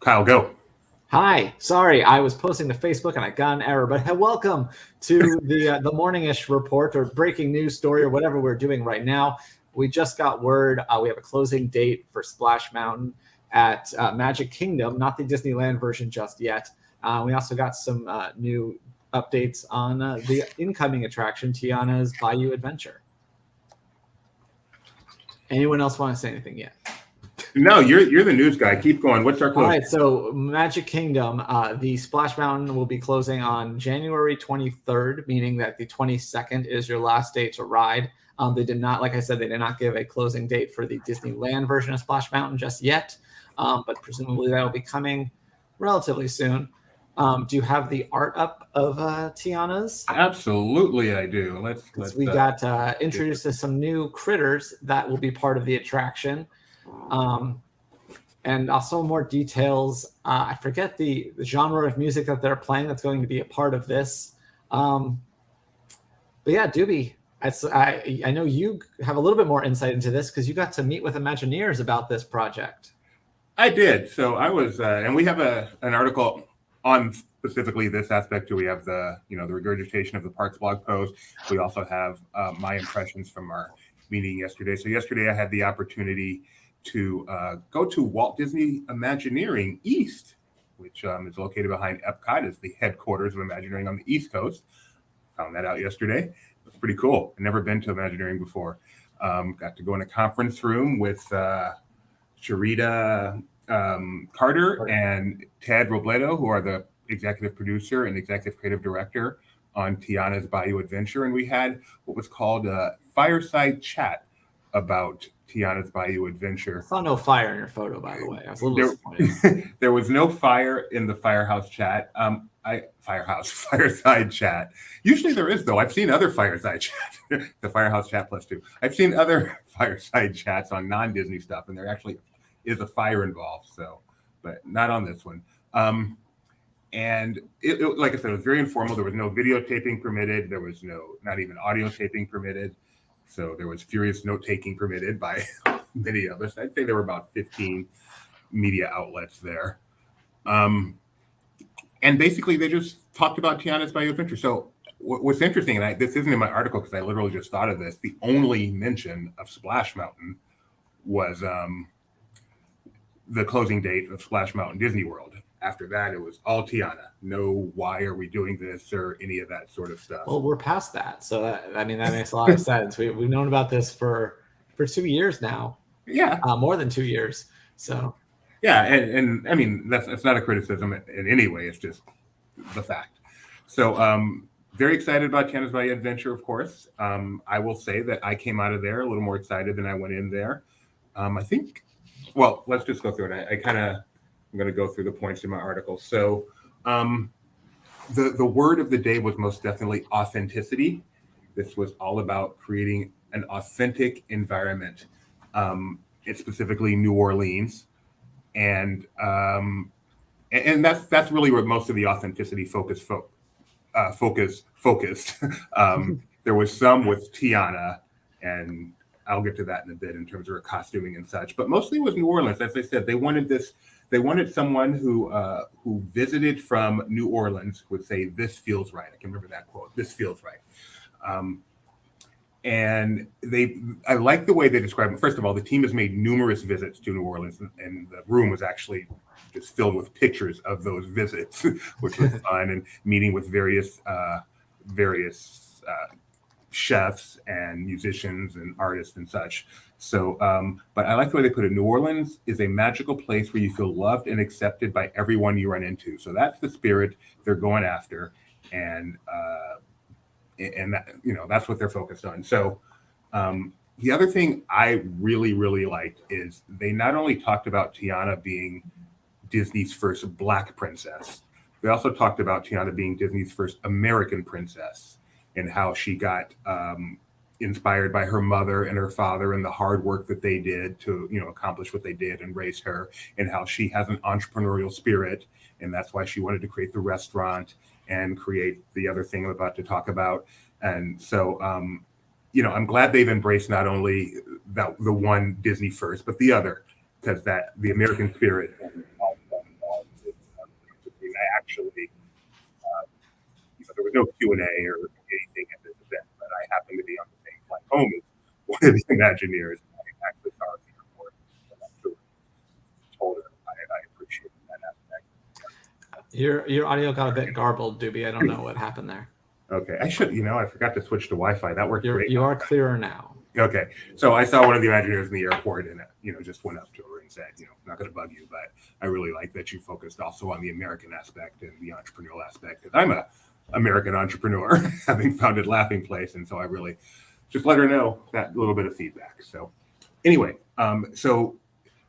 Kyle, go. Hi, sorry, I was posting to Facebook and I got an error, but welcome to the morning-ish report or breaking news story or whatever we're doing right now. We just got word we have a closing date for Splash Mountain at Magic Kingdom, not the Disneyland version just yet. We also got some new updates on the incoming attraction, Tiana's Bayou Adventure. Anyone else want to say anything yet? No, you're the news guy. Keep going. What's our close? All right, so Magic Kingdom, the Splash Mountain will be closing on January 23rd, meaning that the 22nd is your last day to ride. They did not, like I said, they did not give a closing date for the Disneyland version of Splash Mountain just yet, but presumably that will be coming relatively soon. Do you have the art up of Tiana's? Absolutely, I do. Let's we got introduced to some new critters that will be part of the attraction. And also more details. I forget the genre of music that they're playing that's going to be a part of this. But yeah, Doobie, I know you have a little bit more insight into this because you got to meet with Imagineers about this project. I did. So I was, and we have an article on specifically this aspect too. We have the regurgitation of the parks blog post. We also have my impressions from our meeting yesterday. So yesterday I had the opportunity to go to Walt Disney Imagineering East, which is located behind Epcot. It's the headquarters of Imagineering on the East Coast. Found that out yesterday. It's pretty cool. I've never been to Imagineering before. Got to go in a conference room with Sharita Carter and Ted Robledo, who are the executive producer and executive creative director on Tiana's Bayou Adventure. And we had what was called a fireside chat about Tiana's Bayou Adventure. I saw no fire in your photo, by the way. I was a little disappointed. There was no fire in the firehouse chat. Fireside chat. Usually there is, though. I've seen other fireside chat. The Firehouse Chat +2. I've seen other fireside chats on non-Disney stuff, and there actually is a fire involved. So, but not on this one. And it, like I said, it was very informal. There was no videotaping permitted. There was not even audio taping permitted. So there was furious note-taking permitted by many of us. I'd say there were about 15 media outlets there. And basically, they just talked about Tiana's Bayou Adventure. So what's interesting, and this isn't in my article because I literally just thought of this, the only mention of Splash Mountain was the closing date of Splash Mountain Disney World. After that, it was all Tiana. No, why are we doing this or any of that sort of stuff. Well, we're past that. So, that makes a lot of sense. We've known about this for 2 years now. Yeah. More than 2 years. So. Yeah, and I mean, that's not a criticism in any way. It's just the fact. So very excited about Tiana's Bayou Adventure, of course. I will say that I came out of there a little more excited than I went in there. I think, well, let's just go through it. I'm going to go through the points in my article. So the word of the day was most definitely authenticity. This was all about creating an authentic environment. It's specifically New Orleans. And that's really where most of the authenticity focused. There was some with Tiana, and I'll get to that in a bit in terms of her costuming and such. But mostly it was New Orleans. As I said, they wanted someone who visited from New Orleans would say, "This feels right." I can remember that quote. "This feels right." And I like the way they describe it. First of all, the team has made numerous visits to New Orleans, and the room was actually just filled with pictures of those visits, which was fun, and meeting with various chefs and musicians and artists and such. So, but I like the way they put it. New Orleans is a magical place where you feel loved and accepted by everyone you run into. So that's the spirit they're going after, and that, that's what they're focused on. So the other thing I really, really liked is they not only talked about Tiana being Disney's first Black princess, they also talked about Tiana being Disney's first American princess, and how she got inspired by her mother and her father and the hard work that they did to, accomplish what they did and raise her, and how she has an entrepreneurial spirit, and that's why she wanted to create the restaurant and create the other thing I'm about to talk about. And so, I'm glad they've embraced not only the one Disney first, but the other, because the American spirit. actually, there was no Q&A or anything at this event, but I happened to be on the same flight home as one of the Imagineers. I actually saw her at the airport, and I told her I appreciated that aspect. Your audio got a bit garbled, Doobie. I don't know what happened there. Okay, I forgot to switch to Wi-Fi. That worked great. You are clearer now. Okay, so I saw one of the Imagineers in the airport, and just went up to her and said, I'm not going to bug you, but I really like that you focused also on the American aspect and the entrepreneurial aspect. Because I'm a American entrepreneur, having founded Laughing Place, and so I really just let her know that little bit of feedback. So anyway, so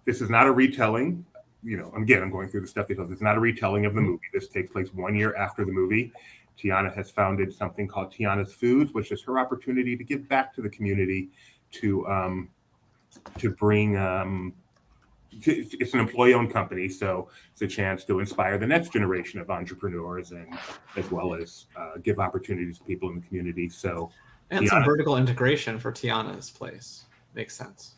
this is not a retelling. Again, I'm going through the stuff because it's not a retelling of the movie. This takes place 1 year after the movie. Tiana has founded something called Tiana's Foods, which is her opportunity to give back to the community, to bring. It's an employee-owned company, so it's a chance to inspire the next generation of entrepreneurs, and as well as give opportunities to people in the community. So, and some vertical integration for Tiana's place makes sense.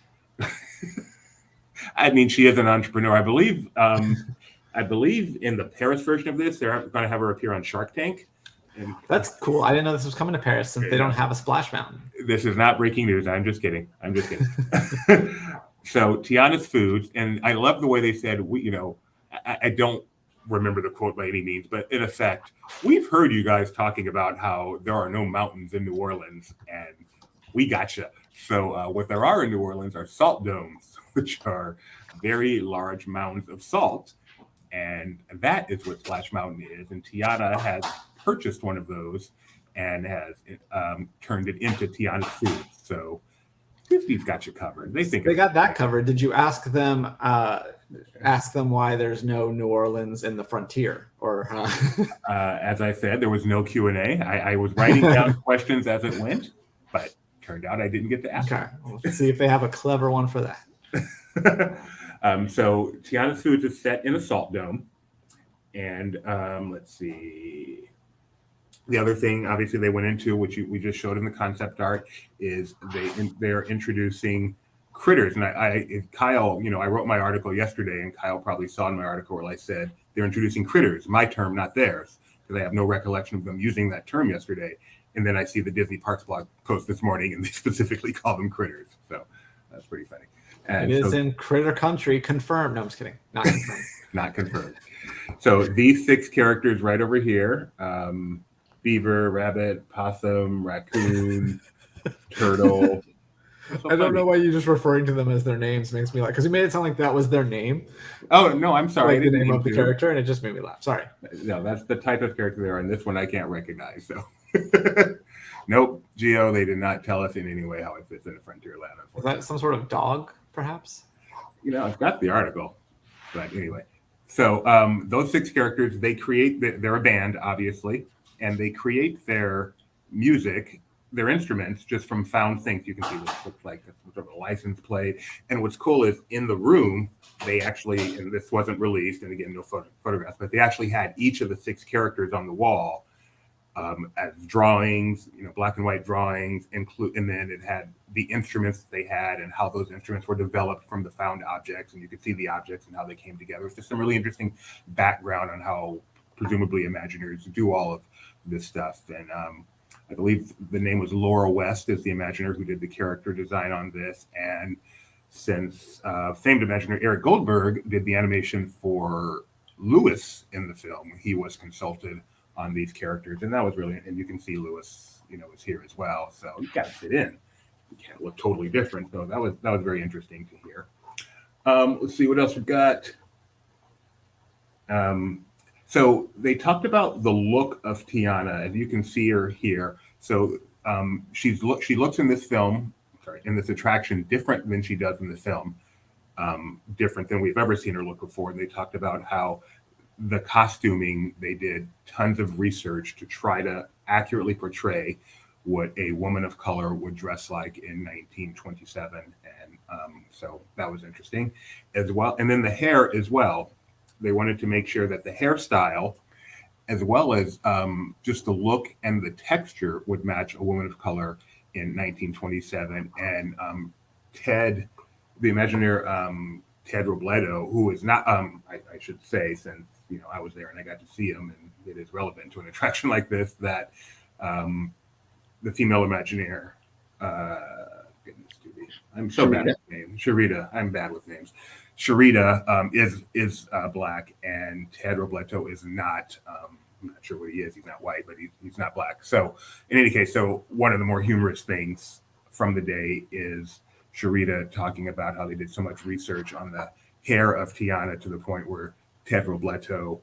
I mean, she is an entrepreneur. I believe in the Paris version of this, they're going to have her appear on Shark Tank. And that's cool. I didn't know this was coming to Paris since they don't have a splash mountain. This is not breaking news. I'm just kidding. So Tiana's Foods, and I love the way they said, I don't remember the quote by any means, but in effect, we've heard you guys talking about how there are no mountains in New Orleans, and we gotcha. So what there are in New Orleans are salt domes, which are very large mounds of salt. And that is what Splash Mountain is. And Tiana has purchased one of those and has turned it into Tiana's Foods. So Disney's got you covered. They got that covered. Did you ask them why there's no New Orleans in the frontier? Or as I said, there was no Q&A. I was writing down questions as it went, but turned out I didn't get to ask. Okay, let's see if they have a clever one for that. So Tiana's Foods is set in a salt dome, and let's see. The other thing, obviously, they went into, which we just showed in the concept art, is they're introducing critters. And Kyle, I wrote my article yesterday, and Kyle probably saw in my article where I said they're introducing critters, my term, not theirs, because I have no recollection of them using that term yesterday. And then I see the Disney Parks blog post this morning, and they specifically call them critters. So that's pretty funny. And it is in Critter Country, confirmed. No, I'm just kidding. Not confirmed. Not confirmed. So these 6 characters right over here, beaver, rabbit, possum, raccoon, turtle. I don't know why you're just referring to them as their names makes me laugh, because you made it sound like that was their name. Oh, no, I'm sorry. Like the name of the character, and it just made me laugh. Sorry. No, that's the type of character they are, and this one I can't recognize. So, nope, Geo, they did not tell us in any way how it fits in a Frontierland. Is that some sort of dog, perhaps? I've got the article, but anyway. So those 6 characters, they're a band, obviously, and they create their music, their instruments, just from found things. You can see this looks like sort of a license plate. And what's cool is in the room, they actually, and this wasn't released, and again, no photographs, but they actually had each of the 6 characters on the wall as drawings, black and white drawings, and then it had the instruments that they had and how those instruments were developed from the found objects, and you could see the objects and how they came together. It's just some really interesting background on how presumably Imagineers do all of this stuff. And I believe the name was Laura West is the Imagineer who did the character design on this. And since famed Imagineer Eric Goldberg did the animation for Lewis in the film, he was consulted on these characters, and that was really, and you can see Lewis, is here as well. So you got to fit in. You can't look totally different. So that was very interesting to hear. Let's see what else we've got. So they talked about the look of Tiana, and you can see her here. So she looks in this film, in this attraction, different than she does in the film, different than we've ever seen her look before. And they talked about how the costuming, they did tons of research to try to accurately portray what a woman of color would dress like in 1927. And so that was interesting as well. And then the hair as well. They wanted to make sure that the hairstyle, as well as just the look and the texture, would match a woman of color in 1927. And Ted, the Imagineer, Ted Robledo, who is not, I should say, since I was there and I got to see him, and it is relevant to an attraction like this that the female Imagineer, goodness to me, I'm so bad with names. Sharita, I'm bad with names. Sharita is black, and Ted Robledo is not. I'm not sure what he is. He's not white, but he's not black. So in any case, one of the more humorous things from the day is Sharita talking about how they did so much research on the hair of Tiana to the point where Ted Robledo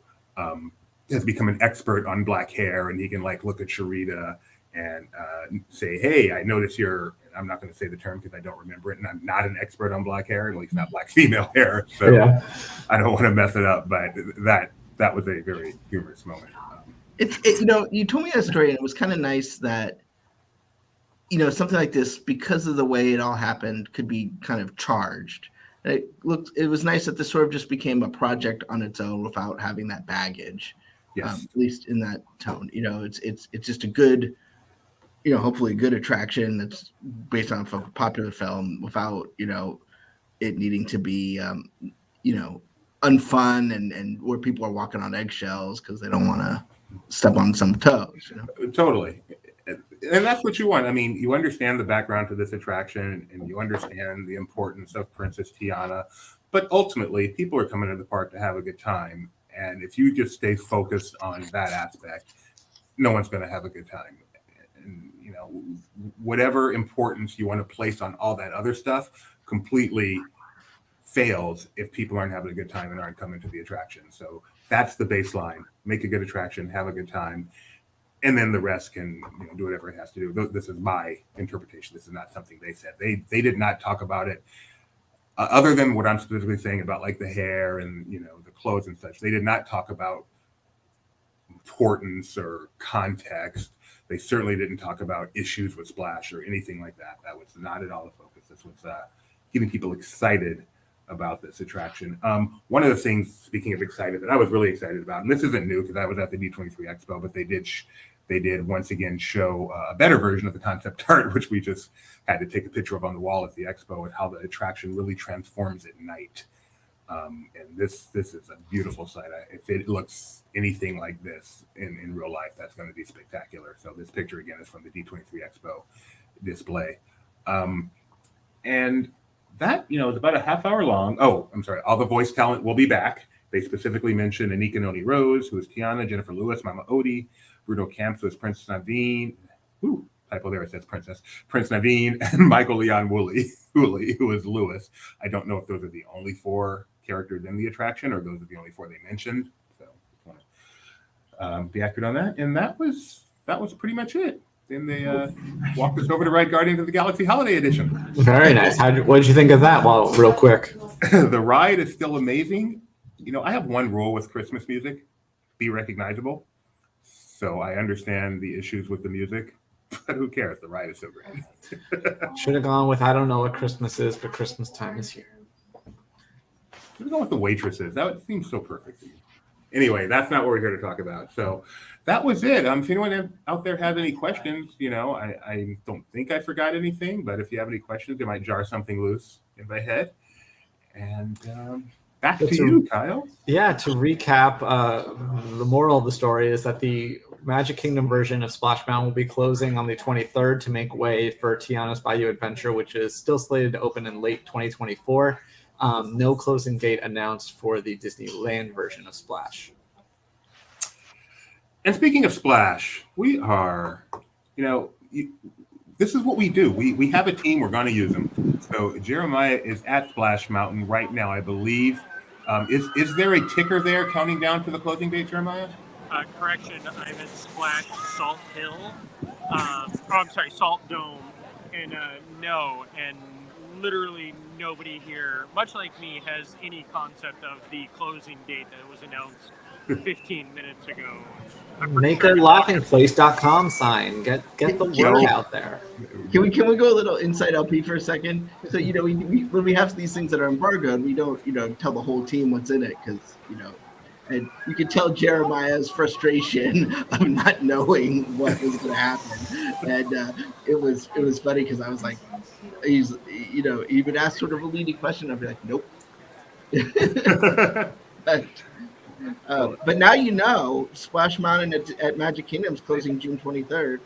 has become an expert on black hair, and he can look at Sharita and say, "Hey, I notice I'm not going to say the term because I don't remember it, and I'm not an expert on black hair, at least not black female hair." So I don't want to mess it up, but that was a very humorous moment. You told me that story, and it was kind of nice that something like this, because of the way it all happened, could be kind of charged. It was nice that this sort of just became a project on its own without having that baggage. Yes. At least in that tone. It's just a good, hopefully a good attraction that's based on a popular film without, it needing to be, unfun and where people are walking on eggshells because they don't want to step on some toes. Totally. And that's what you want. I mean, you understand the background to this attraction, and you understand the importance of Princess Tiana, but ultimately people are coming to the park to have a good time. And if you just stay focused on that aspect, no one's going to have a good time. And, whatever importance you want to place on all that other stuff completely fails if people aren't having a good time and aren't coming to the attraction. So that's the baseline. Make a good attraction, have a good time, and then the rest can do whatever it has to do. This is my interpretation. This is not something they said. They did not talk about it other than what I'm specifically saying about the hair and the clothes and such. They did not talk about importance or context. They certainly didn't talk about issues with Splash or anything like that. That was not at all the focus. This was getting people excited about this attraction. One of the things, speaking of excited, that I was really excited about, and this isn't new because I was at the D23 Expo, but they did once again show a better version of the concept art, which we just had to take a picture of on the wall at the expo, and how the attraction really transforms at night. And this is a beautiful sight. If it looks anything like this in real life, that's going to be spectacular. So this picture again is from the D23 Expo display. And that, is about a half hour long. Oh, I'm sorry. All the voice talent will be back. They specifically mentioned Anika Noni Rose, who is Tiana, Jennifer Lewis, Mama Odie, Bruno Camps, who is Princess Naveen. Ooh, typo there, it says Princess. Prince Naveen, and Michael Leon Woolley, who is Lewis. I don't know if those are the only 4 characters in the attraction, or those are the only 4 they mentioned. So just want to be accurate on that. And that was pretty much it. Then they walked us over to ride Guardians of the Galaxy Holiday Edition. Very nice. What did you think of that? Well, real quick. The ride is still amazing. I have one rule with Christmas music: be recognizable. So I understand the issues with the music, but who cares? The ride is so great. Should have gone with I don't know what Christmas is, but Christmas time is here. Should have gone with the waitresses. That seems so perfect to me. Anyway, that's not what we're here to talk about. So that was it. If anyone out there has any questions, I don't think I forgot anything, but if you have any questions, it might jar something loose in my head. And back to you, Kyle. Yeah, to recap, the moral of the story is that the Magic Kingdom version of Splash Mountain will be closing on the 23rd to make way for Tiana's Bayou Adventure, which is still slated to open in late 2024. No closing date announced for the Disneyland version of Splash. And speaking of Splash, we are, this is what we do. We have a team. We're going to use them. So Jeremiah is at Splash Mountain right now, I believe. Is there a ticker there counting down to the closing date, Jeremiah? Correction, I'm at Splash Salt Hill. I'm sorry, Salt Dome. And and literally nobody here, much like me, has any concept of the closing date that was announced 15 minutes ago. Make a laughingplace.com sign. Get the word out there. Can we go a little inside LP for a second? So we when we have these things that are embargoed, we don't tell the whole team what's in it because and you could tell Jeremiah's frustration of not knowing what was going to happen, and it was funny because I was like, he would ask sort of a leading question, I'd be like, nope. But But now you know, Splash Mountain at Magic Kingdom is closing June 23rd.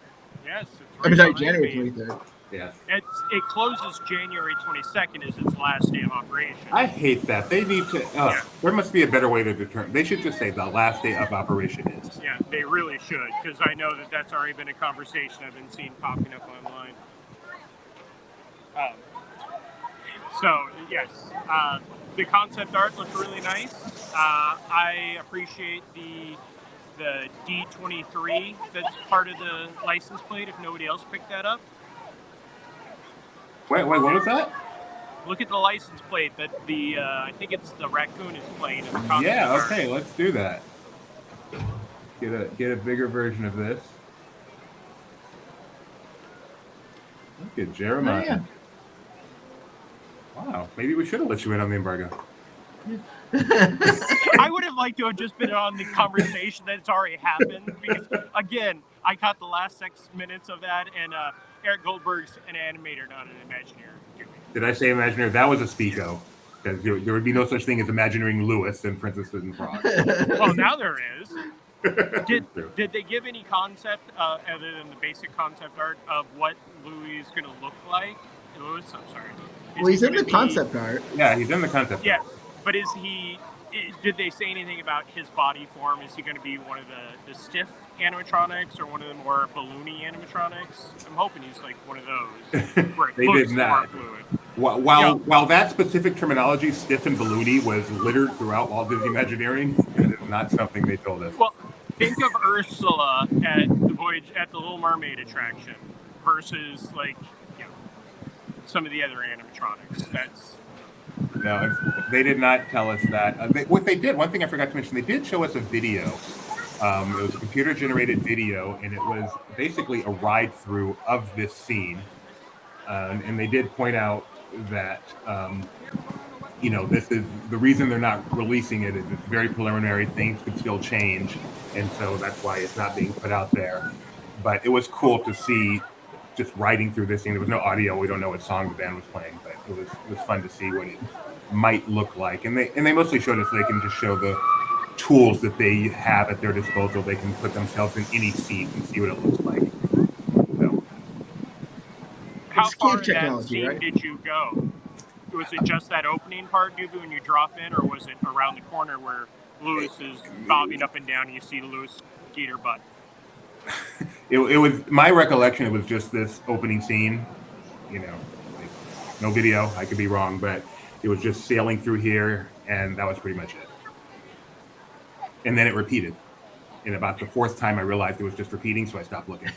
Yes, it's I'm right sorry, behind January me. 23rd. Yes. It closes January 22nd is its last day of operation. I hate that. They need to. Yeah. There must be a better way to determine. They should just say the last day of operation is. Yeah, they really should, because I know that that's already been a conversation I've been seeing popping up online. So yes, the concept art looks really nice. I appreciate the D23 that's part of the license plate. If nobody else picked that up, Wait, what was that? look at the license plate that the I think it's the raccoon is playing in the concept Yeah. art. Okay. Let's do that. Get a bigger version of this. Look at Jeremiah. Oh, yeah. Wow. Maybe we should have let you in on the embargo. I would have liked to have just been on the conversation that's already happened, because again, I caught the last 6 minutes of that, and Eric Goldberg's an animator, not an Imagineer. Did I say Imagineer? That was a speako. Because there would be no such thing as Imagineering Lewis and Princesses and Frogs. Well, now there is. Did they give any concept other than the basic concept art of what Louis is going to look like? Louis, I'm sorry. Well, he's in the concept art. Yeah, he's in the concept. Yeah, but is he? Did they say anything about his body form? Is he going to be one of the stiff animatronics or one of the more balloony animatronics? I'm hoping he's like one of those. Where it They looks did not. more fluid. While that specific terminology, stiff and balloony, was littered throughout Walt Disney Imagineering, it is not something they told us. Well, think of Ursula at the Little Mermaid attraction versus like some of the other animatronics. No, they did not tell us that. What they did, one thing I forgot to mention, they did show us a video. It was a computer-generated video, and it was basically a ride-through of this scene. And they did point out that, this is the reason they're not releasing it is it's very preliminary. Things could still change, and so that's why it's not being put out there. But it was cool to see just riding through this scene. There was no audio. We don't know what song the band was playing, but it was fun to see what it might look like. And they mostly showed us so they can just show the tools that they have at their disposal. They can put themselves in any seat and see what it looks like. So. How far in technology, that scene right? did you go? Was it just that opening part, Doobie, when you drop in, or was it around the corner where Louis is bobbing up and down and you see Louis Skeeter butt? It was my recollection. It was just this opening scene, no video. I could be wrong, but it was just sailing through here, and that was pretty much it. And then it repeated. And about the fourth time, I realized it was just repeating, so I stopped looking.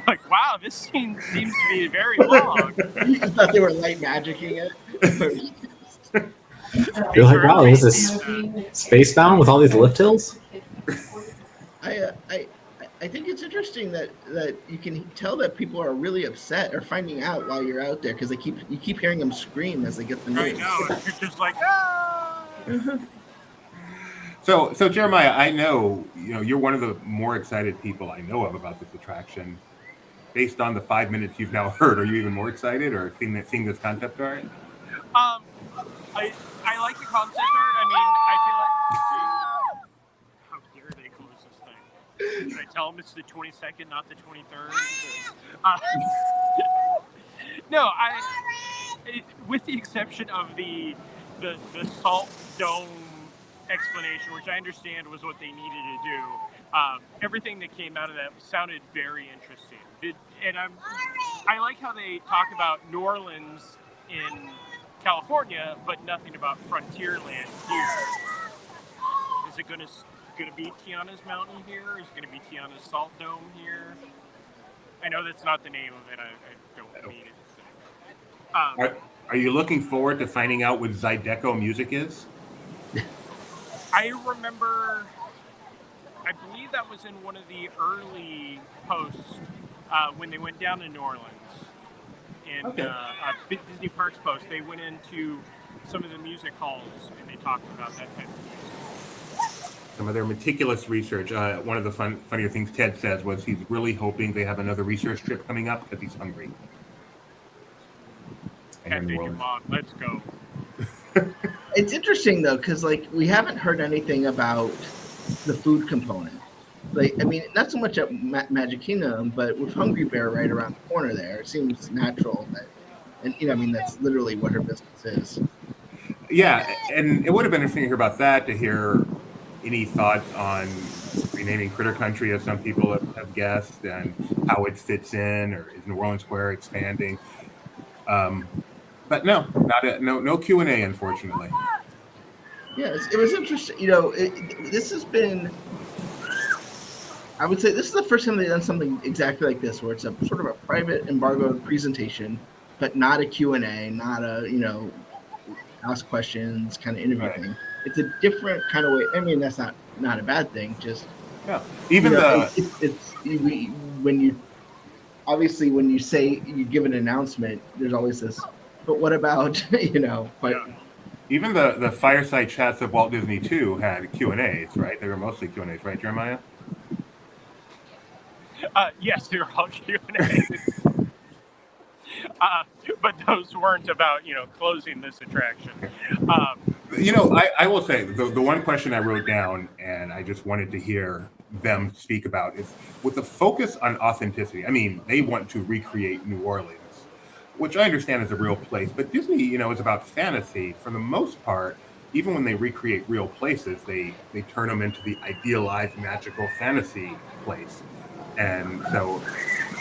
Like, wow, this scene seems to be very long. You thought they were light magicking it? You're like, wow, is this Spacebound with all these lift hills? I think it's interesting that you can tell that people are really upset or finding out while you're out there because you keep hearing them scream as they get the I news. know, you're just like, ah! So Jeremiah, I know you're one of the more excited people I know of about this attraction. Based on the 5 minutes you've now heard, are you even more excited or seeing this concept art? I like the concept art. I mean, I feel like how dare they close this thing? Should I tell them it's the 22nd, not the 23rd? No, with the exception of the salt dome explanation, which I understand was what they needed to do. Everything that came out of that sounded very interesting. I like how they talk about New Orleans in California, but nothing about Frontierland here. Is it going to be Tiana's Mountain here? Is it going to be Tiana's Salt Dome here? I know that's not the name of it. I don't mean it. Are you looking forward to finding out what Zydeco music is? I remember, I believe that was in one of the early posts when they went down to New Orleans. In Disney Parks post, they went into some of the music halls and they talked about that type of music. Some of their meticulous research. One of the funnier things Ted says was he's really hoping they have another research trip coming up because he's hungry. Ted, Mom, let's go. It's interesting though, because like we haven't heard anything about the food component. Like, I mean, not so much at Magic Kingdom, but with Hungry Bear right around the corner there, it seems natural that, and I mean, that's literally what her business is. Yeah, and it would have been interesting to hear about that, to hear any thoughts on renaming Critter Country, as some people have guessed, and how it fits in, or is New Orleans Square expanding? But no, no Q&A, unfortunately. Yeah, it was interesting. This has been, I would say, this is the first time they've done something exactly like this, where it's a sort of a private embargoed presentation, but not a Q&A, not a ask questions kind of interview thing. It's a different kind of way. I mean, that's not a bad thing. Just even when you say you give an announcement, there's always this. But what about Even the fireside chats of Walt Disney 2 had Q&As, right? They were mostly Q&As, right, Jeremiah? Yes, they were all Q&As. But those weren't about, closing this attraction. I will say, the one question I wrote down, and I just wanted to hear them speak about, is with the focus on authenticity. I mean, they want to recreate New Orleans, which I understand is a real place, but Disney, is about fantasy. For the most part, even when they recreate real places, they turn them into the idealized magical fantasy place. And so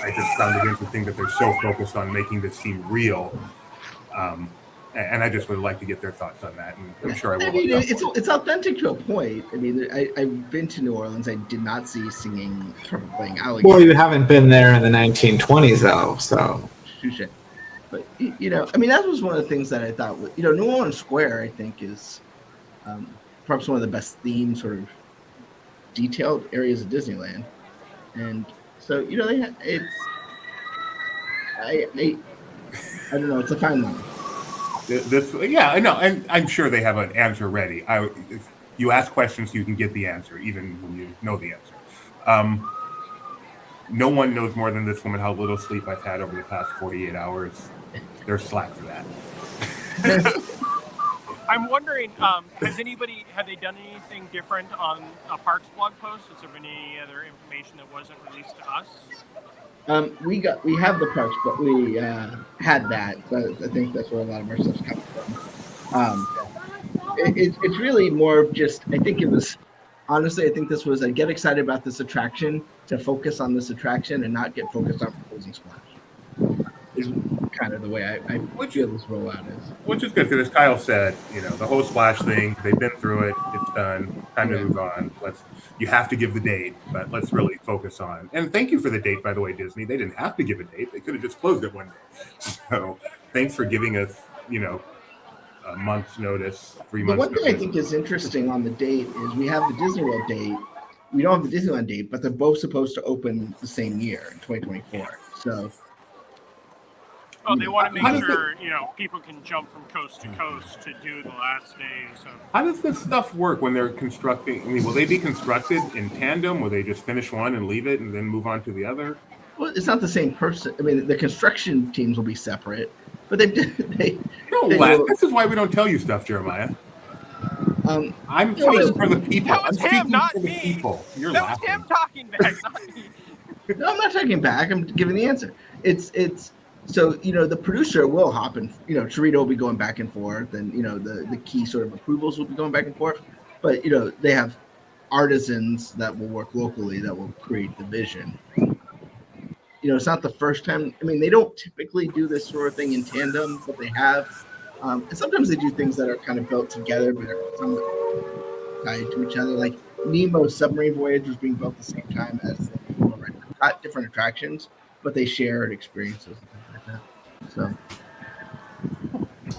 I just found it interesting that they're so focused on making this seem real. And I just would like to get their thoughts on that. And I'm sure I will. I mean, it's authentic to a point. I mean, I've been to New Orleans. I did not see singing or playing alligator. Well, you haven't been there in the 1920s, though, so. Touche. But, I mean, that was one of the things that I thought, New Orleans Square, I think, is perhaps one of the best themed, sort of detailed areas of Disneyland. And so, I don't know, it's a fine line. I know. I'm sure they have an answer ready. If you ask questions, you can get the answer, even when you know the answer. No one knows more than this woman how little sleep I've had over the past 48 hours. There's slack for that. I'm wondering, have they done anything different on a Parks blog post? Has there been any other information that wasn't released to us? We have the Parks, but we had that. So I think that's where a lot of our stuff's coming from. It's really more of just, I think this was a get excited about this attraction to focus on this attraction and not get focused on proposing Splash. Is kind of the way I feel this rollout is. Which is good, because as Kyle said, the whole Splash thing, they've been through it. It's done. Time to move on. You have to give the date, but let's really focus on. And thank you for the date, by the way, Disney. They didn't have to give a date. They could have just closed it one day. So thanks for giving us, a month's notice, 3 months. One thing I think is interesting on the date is we have the Disney World date. We don't have the Disneyland date, but they're both supposed to open the same year in 2024. So. Oh, they want to make sure, people can jump from coast to coast to do the last day. So how does this stuff work when they're constructing? I mean, will they be constructed in tandem? Will they just finish one and leave it and then move on to the other? Well, it's not the same person. I mean, the construction teams will be separate, but this is why we don't tell you stuff, Jeremiah. I'm speaking for the people. That was him, not me. People. You're that laughing. was him talking back, not me. No, I'm not talking back. I'm giving the answer. It's. So, the producer will hop and, Charita will be going back and forth, and, the key sort of approvals will be going back and forth. But, they have artisans that will work locally that will create the vision. It's not the first time. I mean, they don't typically do this sort of thing in tandem, but they have. And sometimes they do things that are kind of built together, but are somewhat tied to each other. Like Nemo's Submarine Voyage was being built at the same time as not different attractions, but they shared experiences. So,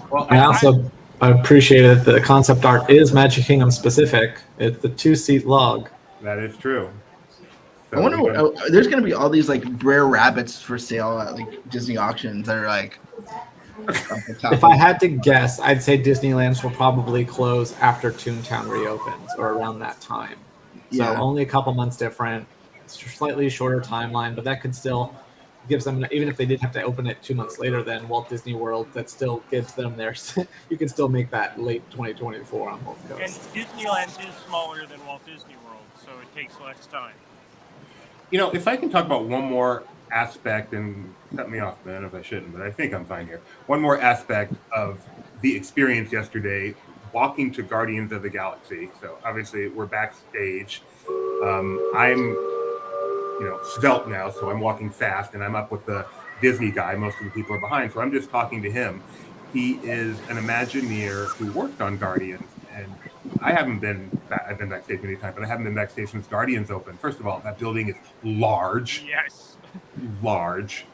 well, I also appreciate that the concept art is Magic Kingdom specific. It's the 2-seat log. That is true. So I wonder there's going to be all these like rare rabbits for sale at like Disney auctions that are like. If I had to guess, I'd say Disneyland's will probably close after Toontown reopens or around that time. So only a couple months different. It's a slightly shorter timeline, but that could still gives them, even if they did have to open it 2 months later than Walt Disney World, that still gives them their, you can still make that late 2024 on both coasts. And Disneyland is smaller than Walt Disney World, so it takes less time. If I can talk about one more aspect, and cut me off, man, if I shouldn't, but I think I'm fine here. One more aspect of the experience yesterday, walking to Guardians of the Galaxy. So obviously we're backstage. I'm, svelte now, so I'm walking fast, and I'm up with the Disney guy. Most of the people are behind, so I'm just talking to him. He is an Imagineer who worked on Guardians, and I've been backstage many times, but I haven't been backstage since Guardians opened. First of all, that building is large. Yes. Large.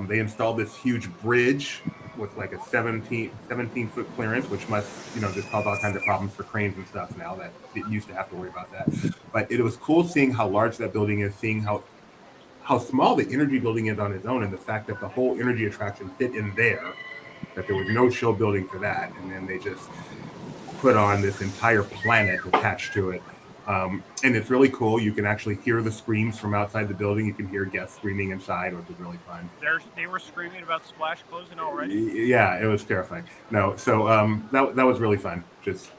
They installed this huge bridge with like a 17-foot clearance, which must, just cause all kinds of problems for cranes and stuff now that it used to have to worry about that. But it was cool seeing how large that building is, seeing how small the energy building is on its own, and the fact that the whole energy attraction fit in there, that there was no show building for that. And then they just put on this entire planet attached to it. And it's really cool. You can actually hear the screams from outside the building. You can hear guests screaming inside, which is really fun. They were screaming about Splash closing already? Yeah, it was terrifying. No, so that was really fun. Just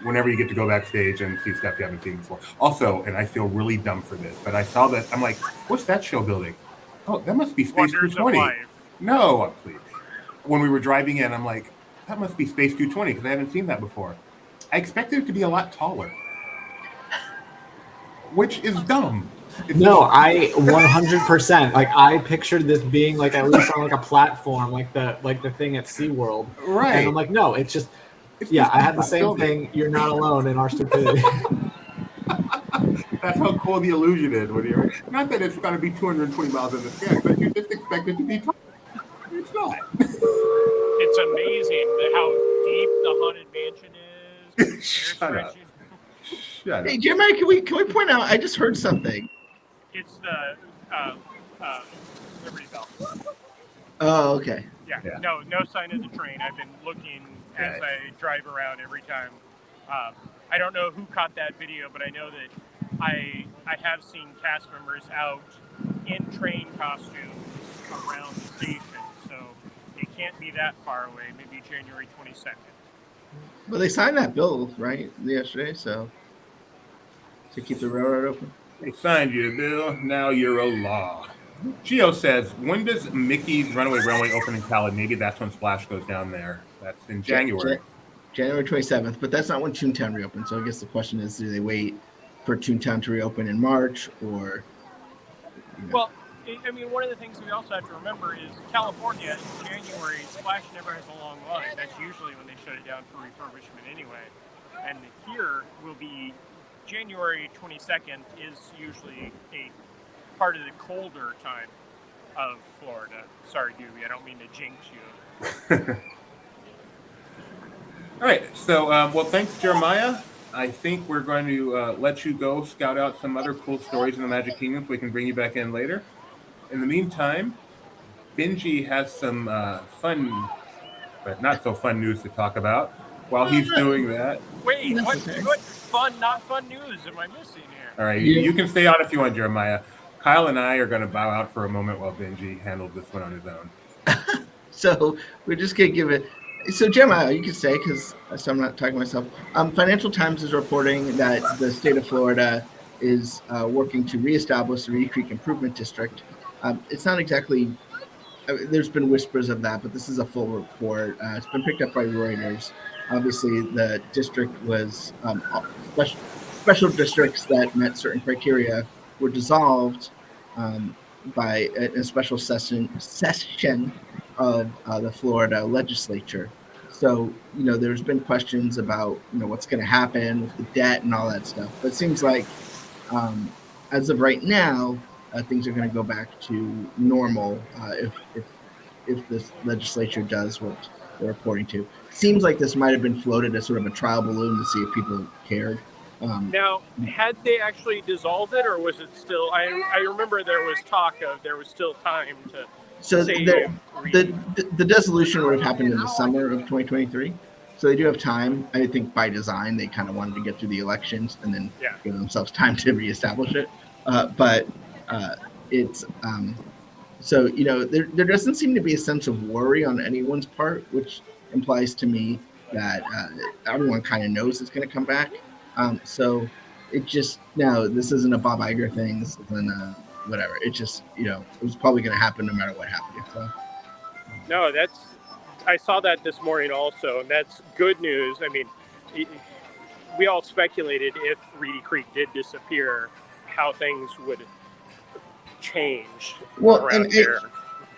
whenever you get to go backstage and see stuff you haven't seen before. Also, and I feel really dumb for this, but I saw that. I'm like, what's that show building? Oh, that must be Space 220. No, please. When we were driving in, I'm like, that must be Space 220 because I haven't seen that before. I expected it to be a lot taller, which is dumb. No, I 100%. Like, I pictured this being like at least on like a platform, like the thing at SeaWorld. Right. And I'm like, no, it's just I had the same thing. You're not alone in our stupidity. That's how cool the illusion is when you're not that it's gonna be 220 miles in the sky, but you just expect it to be taller. It's not. It's amazing how deep the Haunted Mansion is. Shut up. Hey, Jeremiah, can we point out? I just heard something. It's the Liberty Bell. Oh, okay. Yeah. No sign of the train. I've been looking as I drive around every time. I don't know who caught that video, but I know that I have seen cast members out in train costumes around the station, so it can't be that far away. Maybe January 22nd. Well, they signed that bill, right, yesterday, so to keep the railroad open. They signed you a bill. Now you're a law. Gio says, when does Mickey's Runaway Railway open in Cali? Maybe that's when Splash goes down there. That's in January. January 27th, but that's not when Toontown reopens. So I guess the question is, do they wait for Toontown to reopen in March or? Well, I mean, one of the things we also have to remember is California in January, Splash never has a long line. That's usually when they shut it down for refurbishment anyway. And here will be January 22nd is usually a part of the colder time of Florida. Sorry, Doobie, I don't mean to jinx you. All right. So, well, thanks, Jeremiah. I think we're going to let you go scout out some other cool stories in the Magic Kingdom so we can bring you back in later. In the meantime, Benji has some fun, but not so fun news to talk about. While he's doing that. Wait, what fun, not fun news am I missing here? All right, you can stay on if you want, Jeremiah. Kyle and I are going to bow out for a moment while Benji handles this one on his own. So we're just going to give it. So Jeremiah, you can say, because I'm not talking to myself. Financial Times is reporting that the state of Florida is working to reestablish the Reedy Creek Improvement District. It's not exactly. There's been whispers of that, but this is a full report. It's been picked up by Reuters. Obviously, the district was special districts that met certain criteria were dissolved by a special session of the Florida legislature. So, there's been questions about, what's going to happen with the debt and all that stuff. But it seems like, as of right now, things are going to go back to normal if this legislature does what they're reporting to. Seems like this might have been floated as sort of a trial balloon to see if people cared. Now, had they actually dissolved it, or was it still? I remember there was talk of there was still time to. So the dissolution would have happened in the summer of 2023. So they do have time. I think by design they kind of wanted to get through the elections and then give themselves time to reestablish it. But it's So, there doesn't seem to be a sense of worry on anyone's part, which implies to me that everyone kind of knows it's going to come back. So it just, no, this isn't a Bob Iger thing. This isn't whatever. It just, it was probably going to happen no matter what happened. So. No, I saw that this morning also, and that's good news. I mean, we all speculated if Reedy Creek did disappear, how things would change around here.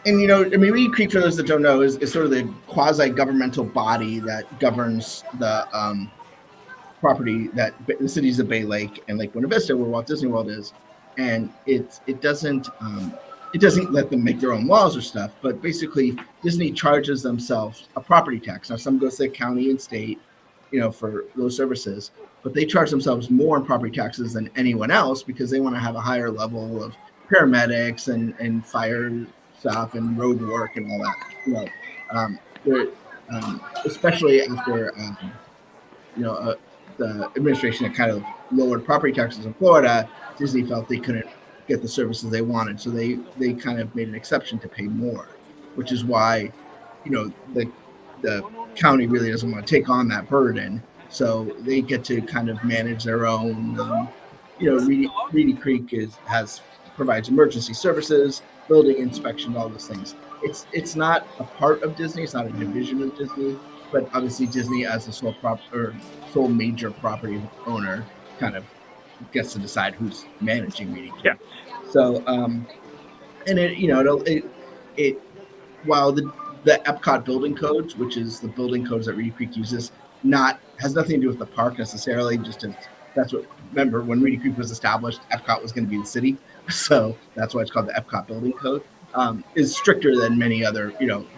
And Reedy Creek, for those that don't know, is sort of the quasi-governmental body that governs the property that the cities of Bay Lake and Lake Buena Vista, where Walt Disney World is, and it doesn't let them make their own laws or stuff. But basically, Disney charges themselves a property tax. Now, some goes to the county and state, for those services, but they charge themselves more in property taxes than anyone else because they want to have a higher level of paramedics and fire stuff and road work and all that. Especially after the administration that kind of lowered property taxes in Florida, Disney felt they couldn't get the services they wanted, so they kind of made an exception to pay more, which is why the county really doesn't want to take on that burden, so they get to kind of manage their own. Reedy Creek provides emergency services, building inspection, all those things. It's not a part of Disney. It's not a division of Disney, but obviously Disney, as the sole major property owner, kind of gets to decide who's managing Reedy Creek. Yeah. So, while the Epcot building codes, which is the building codes that Reedy Creek uses, has nothing to do with the park necessarily. Remember when Reedy Creek was established, Epcot was going to be the city, so that's why it's called the Epcot building code. Is stricter than many other,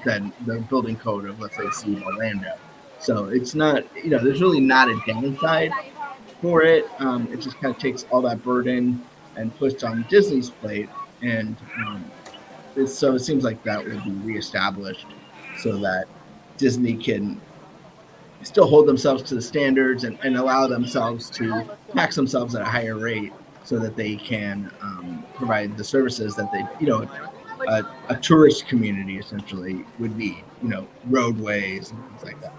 than the building code of, let's say, Sea of Orlando. So it's not, there's really not a downside for it. It just kind of takes all that burden and puts on Disney's plate, and so it seems like that will be reestablished so that Disney can still hold themselves to the standards and allow themselves to tax themselves at a higher rate so that they can provide the services that they, a tourist community essentially would need, roadways and things like that.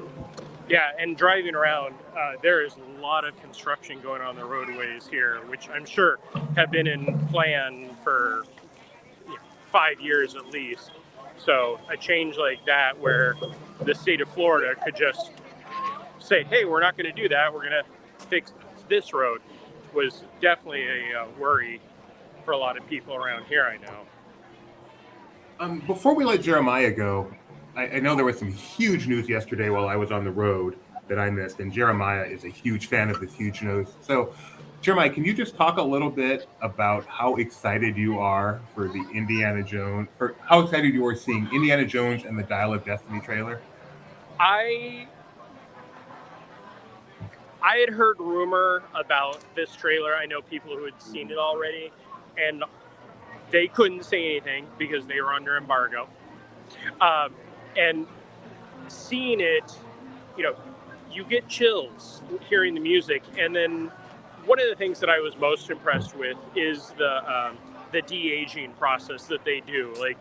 Yeah, and driving around, there is a lot of construction going on the roadways here, which I'm sure have been in plan for 5 years at least. So a change like that where the state of Florida could just say, hey, we're not going to do that, we're going to fix this road, was definitely a worry for a lot of people around here, I know. Before we let Jeremiah go, I know there was some huge news yesterday while I was on the road that I missed, and Jeremiah is a huge fan of this huge news. So, Jeremiah, can you just talk a little bit about how excited you are for the Indiana Jones, for how excited you are seeing Indiana Jones and the Dial of Destiny trailer? I had heard rumor about this trailer. I know people who had seen it already, and they couldn't say anything because they were under embargo. And seeing it, you get chills hearing the music. And then one of the things that I was most impressed with is the de-aging process that they do. Like,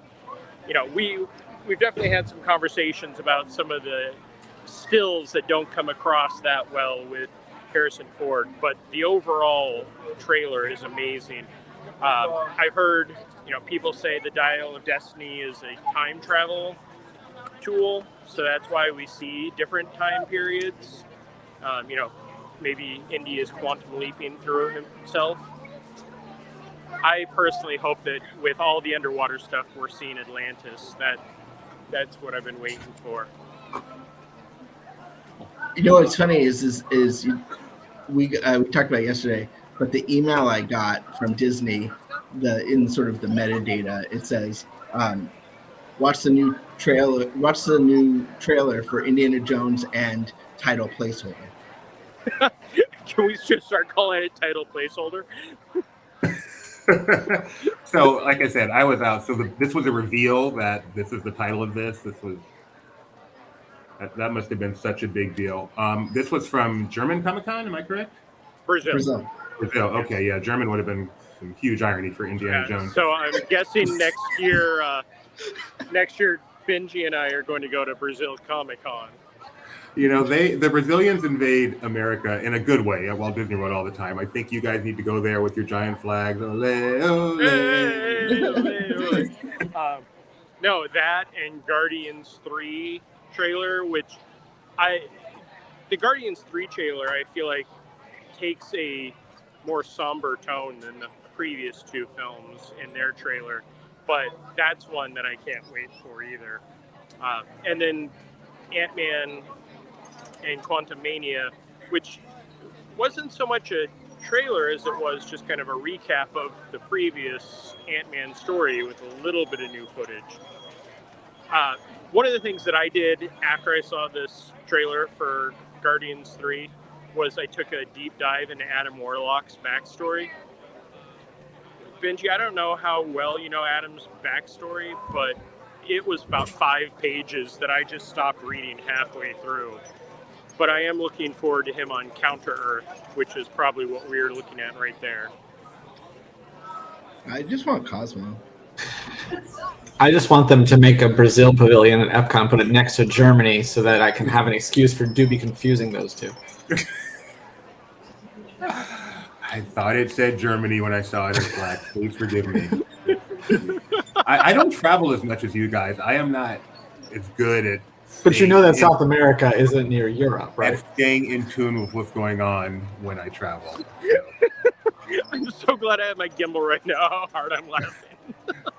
we've definitely had some conversations about some of the stills that don't come across that well with Harrison Ford, but the overall trailer is amazing. I've heard, people say the Dial of Destiny is a time travel tool, so that's why we see different time periods. Maybe Indy is quantum leaping through himself. I personally hope that with all the underwater stuff we're seeing Atlantis, that's what I've been waiting for. What's funny is we talked about it yesterday, but the email I got from Disney, in sort of the metadata, it says, watch the new trailer for Indiana Jones and title placeholder. Can we just start calling it title placeholder? So, like I said, I was out. So this was a reveal that this is the title of this. That must have been such a big deal. This was from German Comic-Con, am I correct? Brazil. Okay, yeah, German would have been some huge irony for Indiana Jones. So I'm guessing next year, Benji and I are going to go to Brazil Comic Con. You know, the Brazilians invade America in a good way at Walt Disney World all the time. I think you guys need to go there with your giant flags. Ole, ole. Hey, ole, ole. No, that and Guardians 3 trailer, which the Guardians 3 trailer, I feel like takes a more somber tone than the previous two films in their trailer, but that's one that I can't wait for either. And then Ant-Man and Quantumania, which wasn't so much a trailer as it was just kind of a recap of the previous Ant-Man story with a little bit of new footage. One of the things that I did after I saw this trailer for Guardians 3 was I took a deep dive into Adam Warlock's backstory. Benji, I don't know how well you know Adam's backstory, but it was about 5 pages that I just stopped reading halfway through. But I am looking forward to him on Counter-Earth, which is probably what we are looking at right there. I just want Cosmo. I just want them to make a Brazil pavilion at Epcot and put it next to Germany so that I can have an excuse for Doobie confusing those two. I thought it said Germany when I saw it in black. Please forgive me. I don't travel as much as you guys. I am not as good at. But you know that South America isn't near Europe, right? At staying in tune with what's going on when I travel. I'm so glad I have my gimbal right now. How hard I'm laughing.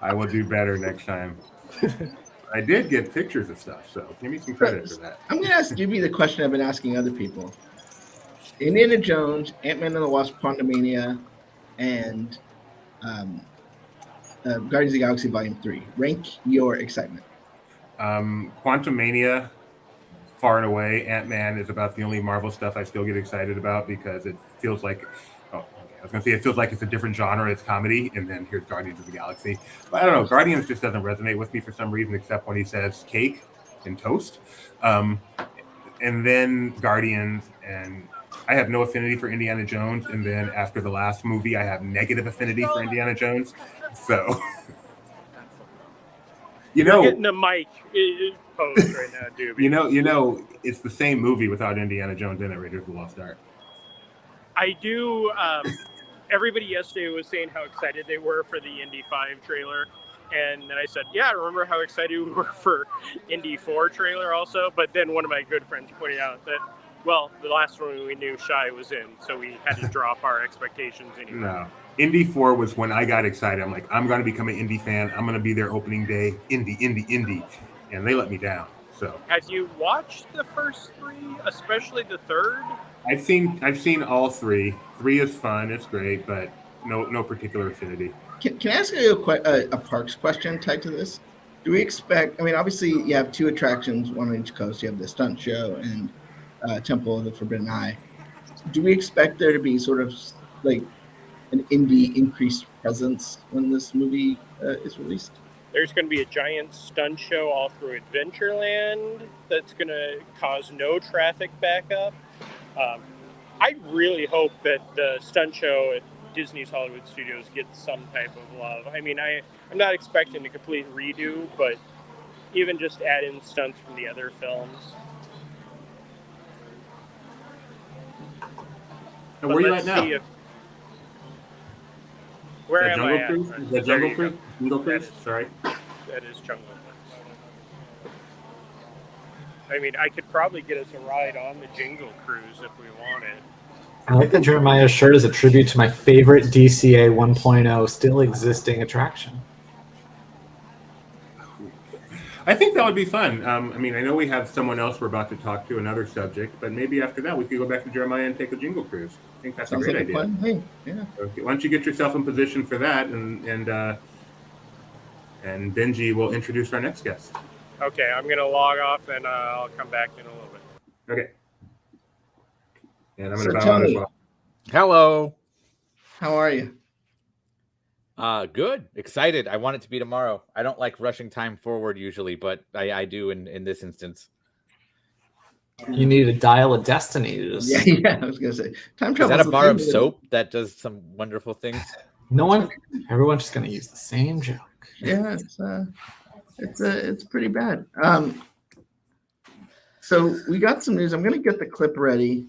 I will do better next time. I did get pictures of stuff, so give me some credit for that. I'm going to ask Doobie the question I've been asking other people. Indiana Jones, Ant-Man and the Wasp, Quantumania, and Guardians of the Galaxy Volume 3. Rank your excitement. Quantumania, far and away. Ant-Man is about the only Marvel stuff I still get excited about because it feels like, it feels like it's a different genre. It's comedy, and then here's Guardians of the Galaxy. But I don't know. Guardians just doesn't resonate with me for some reason, except when he says cake and toast. And then Guardians, and I have no affinity for Indiana Jones. And then after the last movie, I have negative affinity for Indiana Jones. So, You're getting the mic posed right now, dude. You know, it's the same movie without Indiana Jones in it. Raiders of the Lost Ark. I do. Everybody yesterday was saying how excited they were for the Indy 5 trailer. And then I said, yeah, I remember how excited we were for Indy 4 trailer also. But then one of my good friends pointed out that, well, the last one we knew Shai was in, so we had to drop our expectations anyway. No. Indy 4 was when I got excited. I'm like, I'm going to become an Indy fan. I'm going to be there opening day. Indy. And they let me down. So, have you watched the first 3, especially the third? I've seen all 3. 3 is fun. It's great, but no particular affinity. Can I ask you a parks question tied to this? Do we expect, I mean, obviously you have 2 attractions, one on each coast. You have the stunt show and Temple of the Forbidden Eye. Do we expect there to be sort of like an indie increased presence when this movie is released? There's going to be a giant stunt show all through Adventureland that's going to cause no traffic backup. I really hope that the stunt show at Disney's Hollywood Studios gets some type of love. I mean, I'm not expecting a complete redo, but even just add in stunts from the other films. And where are you at now? Where am I at? Is that Jungle Cruise? Jungle Cruise? Sorry. That is Jungle Cruise. I mean, I could probably get us a ride on the Jingle Cruise if we wanted. I like that Jeremiah's shirt is a tribute to my favorite DCA 1.0 still existing attraction. I think that would be fun. I mean, I know we have someone else we're about to talk to, another subject, but maybe after that we could go back to Jeremiah and take a Jingle Cruise. I think that's a great idea. Fun thing. Yeah. Okay, why don't you get yourself in position for that, and Benji will introduce our next guest. Okay, I'm going to log off and I'll come back in a little bit. Okay. And I'm going to So bow on as Tony, well. Hello. how are you? Good. Excited. I want it to be tomorrow. I don't like rushing time forward usually, but I do in this instance. You need a dial of destiny to just... Yeah, I was gonna say time Is travel. that a bar of soap that does some wonderful things? No one. Everyone's just gonna use the same joke. Yeah, it's pretty bad. So we got some news. I'm gonna get the clip ready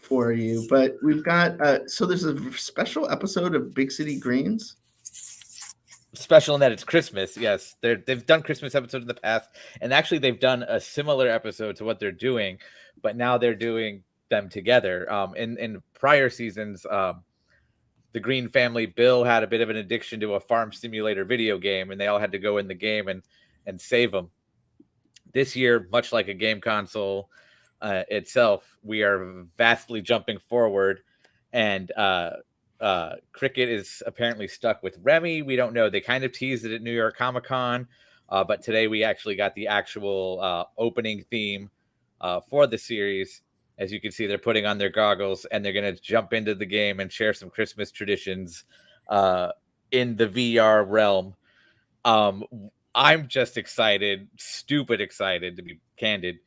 for you, but we've got so there's a special episode of Big City Greens. Special in that it's Christmas. Yes, they've done Christmas episodes in the past, and actually they've done a similar episode to what they're doing, but now they're doing them together. In prior seasons, the Green family, Bill had a bit of an addiction to a farm simulator video game, and they all had to go in the game and save him. This year, much like a game console itself, we are vastly jumping forward, and Cricket is apparently stuck with Remy. We don't know. They kind of teased it at New York Comic Con, but today we actually got the actual opening theme for the series. As you can see, they're putting on their goggles and they're going to jump into the game and share some Christmas traditions in the VR realm. I'm just excited, stupid excited to be candid,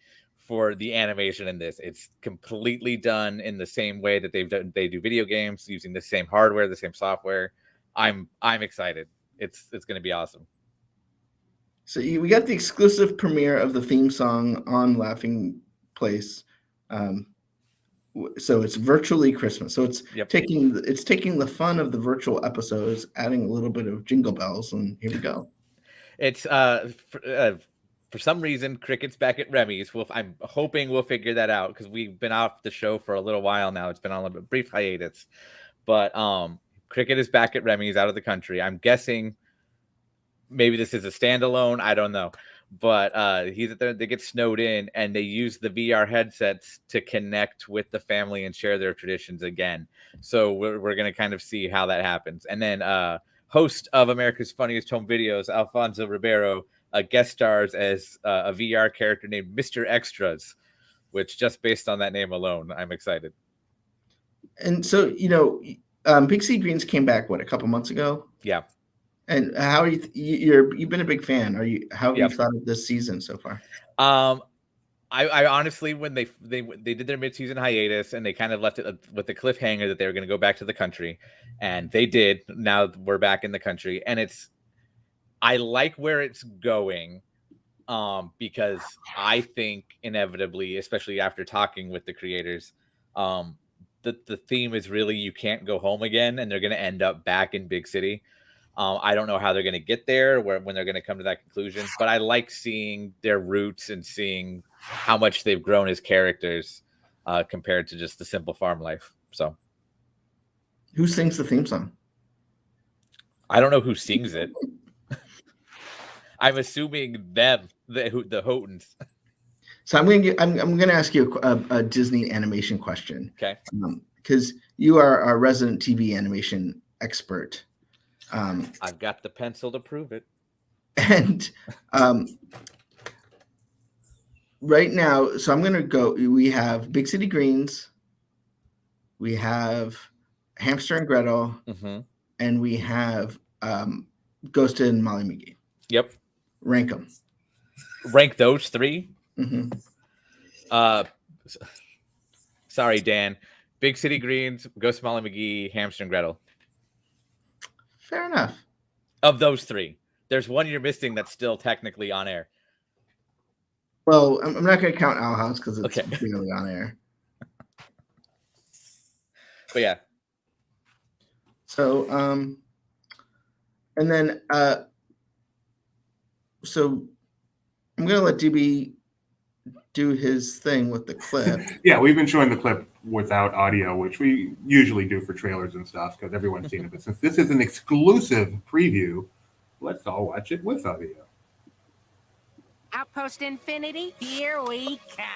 for the animation in this. It's completely done in the same way that they do video games, using the same hardware, the same software. I'm excited. It's going to be awesome. So we got the exclusive premiere of the theme song on Laughing Place. So it's virtually Christmas. So it's taking the fun of the virtual episodes, adding a little bit of jingle bells, and here we go. It's for some reason, Cricket's back at Remy's. I'm hoping we'll figure that out because we've been off the show for a little while now. It's been on a brief hiatus, but Cricket is back at Remy's, out of the country. I'm guessing maybe this is a standalone. I don't know, but he's there. They get snowed in, and they use the VR headsets to connect with the family and share their traditions again. So we're gonna kind of see how that happens. And then host of America's Funniest Home Videos, Alfonso Ribeiro, guest stars as a VR character named Mr. Extras, which just based on that name alone, I'm excited. And so, Big City Greens came back, a couple months ago? Yeah. And how are you? You've been a big fan. How have you thought of this season so far? I honestly, when they did their mid-season hiatus and they kind of left it with the cliffhanger that they were going to go back to the country, and they did. Now we're back in the country, and I like where it's going, because I think inevitably, especially after talking with the creators, the theme is really you can't go home again, and they're going to end up back in Big City. I don't know how they're going to get there, when they're going to come to that conclusion, but I like seeing their roots and seeing how much they've grown as characters compared to just the simple farm life. So, who sings the theme song? I don't know who sings it. I'm assuming them, the Houghtons. So I'm gonna ask you a Disney animation question. Okay. Because you are our resident TV animation expert. I've got the pencil to prove it. And right now, so I'm gonna go. We have Big City Greens. We have Hamster and Gretel, and we have Ghost and Molly McGee. Yep. Rank them. Rank those three. Mm-hmm. Sorry, Dan. Big City Greens, Ghost, Molly McGee, Hamster and Gretel. Fair enough. Of those three, there's one you're missing that's still technically on air. Well, I'm not going to count Owl House because it's really on air. But yeah. So, and then, so I'm going to let DB do his thing with the clip. Yeah, we've been showing the clip without audio, which we usually do for trailers and stuff because everyone's seen it. But since this is an exclusive preview, let's all watch it with audio. Outpost Infinity, here we come.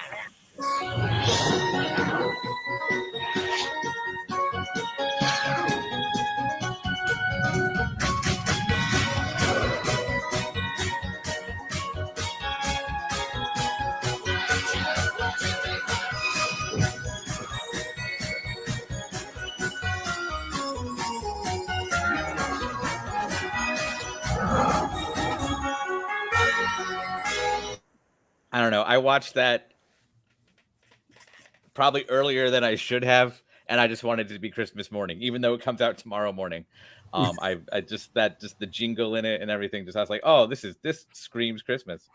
I don't know. I watched that probably earlier than I should have, and I just wanted it to be Christmas morning, even though it comes out tomorrow morning. I just the jingle in it and everything. Just I was like, oh, this screams Christmas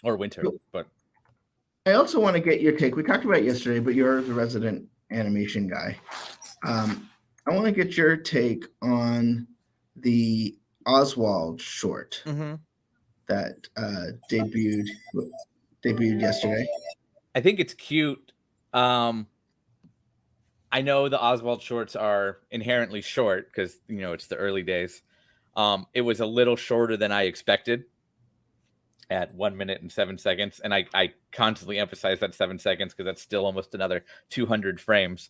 or winter. But I also want to get your take. We talked about it yesterday, but you're the resident animation guy. I want to get your take on the Oswald short that debuted yesterday. I think it's cute. I know the Oswald shorts are inherently short because it's the early days. It was a little shorter than I expected at 1 minute and 7 seconds, and I constantly emphasize that 7 seconds because that's still almost another 200 frames.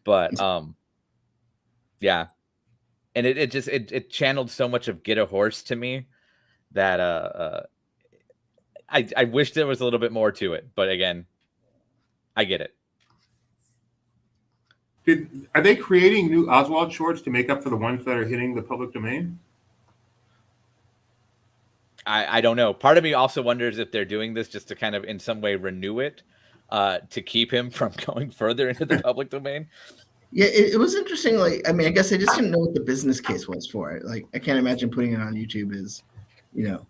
But yeah, and it channeled so much of Get a Horse to me that I wish there was a little bit more to it. But again, I get it. Are they creating new Oswald shorts to make up for the ones that are hitting the public domain? I don't know. Part of me also wonders if they're doing this just to kind of in some way renew it, to keep him from going further into the public domain. Yeah, it was interesting. Like, I mean, I guess I just didn't know what the business case was for it. Like, I can't imagine putting it on YouTube is, the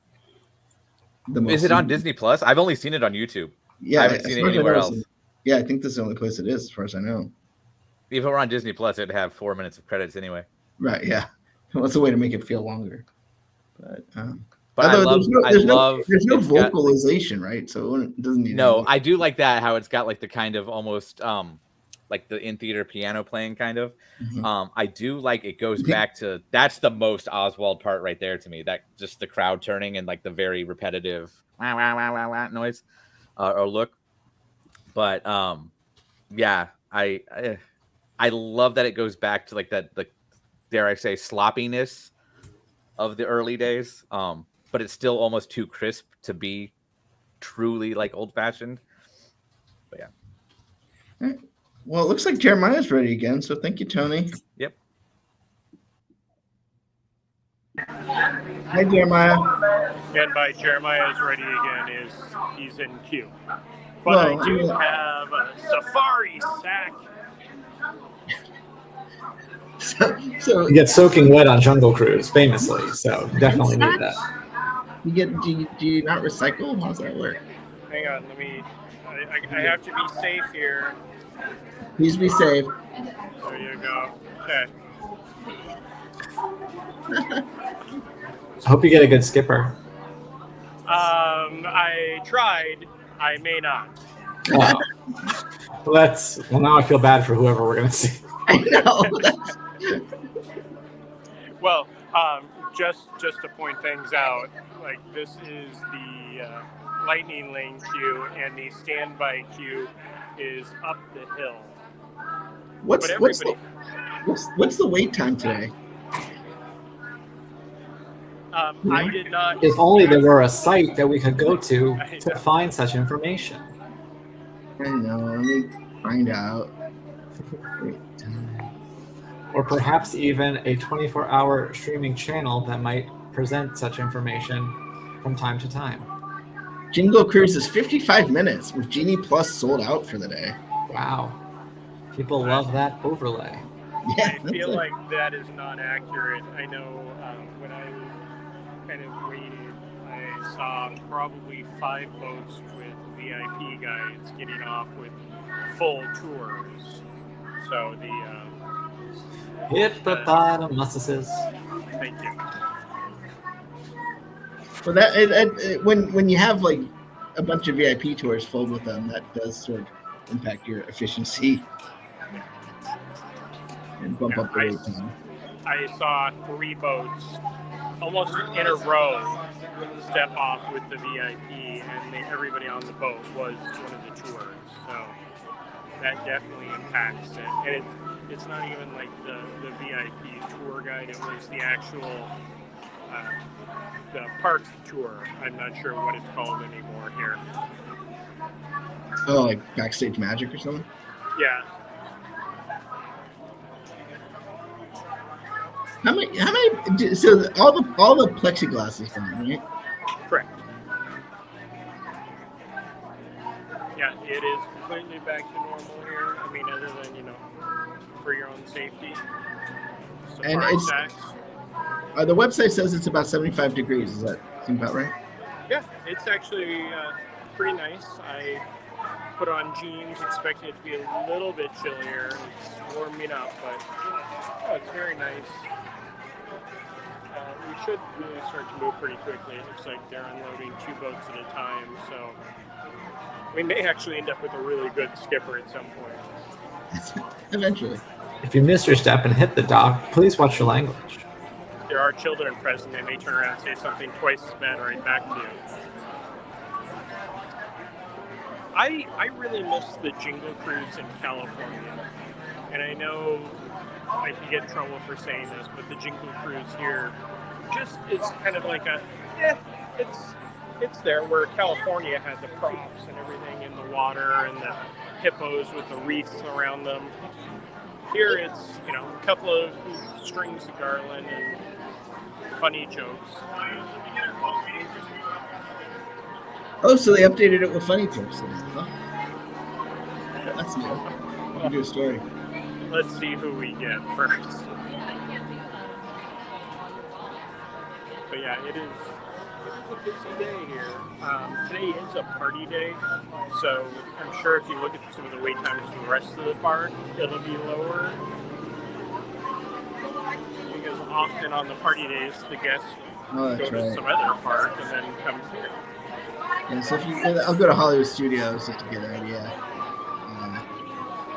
most. Is it on Disney Plus? I've only seen it on YouTube. Yeah, I haven't seen it anywhere else. Yeah, I think this is the only place it is, as far as I know. If it were on Disney Plus, it'd have 4 minutes of credits anyway. Right. Yeah. What's a way to make it feel longer? But there's no vocalization, right? So it doesn't need. No, I do like that how it's got like the kind of almost like the in theater piano playing kind of. I do like it goes back to that's the most Oswald part right there to me. That just the crowd turning and like the very repetitive wah, wah, wah, wah, wah noise or look. But yeah, I love that it goes back to like that the dare I say sloppiness of the early days. But it's still almost too crisp to be truly like old fashioned. But yeah. Well, it looks like Jeremiah's ready again. So thank you, Tony. Yep. Hi, Jeremiah. And by Jeremiah's ready again he's in queue. But I do have a safari sack. So you get soaking wet on Jungle Cruise, famously. So definitely need that. Do you not recycle? How does that work? Hang on, I have to be safe here. Please be safe. There you go. Okay. I hope you get a good skipper. I tried. I may not. Oh. Well, now I feel bad for whoever we're gonna see. I know. Well, just to point things out, like this is the lightning lane queue, and the standby queue is up the hill. What's the wait time today? I did not. If only there were a site that we could go to find such information. I know. Let me find out. Or perhaps even a 24-hour streaming channel that might present such information from time to time. Jingle Cruise is 55 minutes with Genie Plus sold out for the day. Wow. People love that overlay. Yeah, I feel like that is not accurate. I know when I was kind of waiting, I saw probably 5 boats with VIP guides getting off with full tours. So the hippopotamuses. Thank you. Well, that when you have like a bunch of VIP tours filled with them, that does sort of impact your efficiency and bump up the wait time. I saw 3 boats almost in a row step off with the VIP, and everybody on the boat was one of the tours. So that definitely impacts it. And it's not even like the VIP tour guide, it was the actual the park tour. I'm not sure what it's called anymore here. Oh, like Backstage Magic or something? Yeah. How many so all the plexiglass is gone, right? Correct. Yeah, it is completely back to normal here. I mean, other than, for your own safety. And Safari it's stacks. the website says it's about 75 degrees. Does that seem about right? Yeah, it's actually pretty nice. I put on jeans, expecting it to be a little bit chillier. It's warming up, but it's very nice. We should really start to move pretty quickly. It looks like they're unloading 2 boats at a time, so we may actually end up with a really good skipper at some point. Eventually. If you miss your step and hit the dock, please watch your language. There are children present. They may turn around and say something twice as bad right back to you. I really miss the Jingle Cruise in California. And I know I could get in trouble for saying this, but the Jingle Cruise here just is kind of like it's there, where California had the props and everything in the water and the hippos with the wreaths around them. Here it's, a couple of strings of garland and funny jokes. Oh, so they updated it with funny tips. Huh? That's new. We can do a story. Let's see who we get first. But yeah, it is a busy day here. Today is a party day, so I'm sure if you look at some of the wait times for the rest of the park, it'll be lower. Because often on the party days, the guests go to some other park and then come here. Yeah, so I'll go to Hollywood Studios just to get an idea.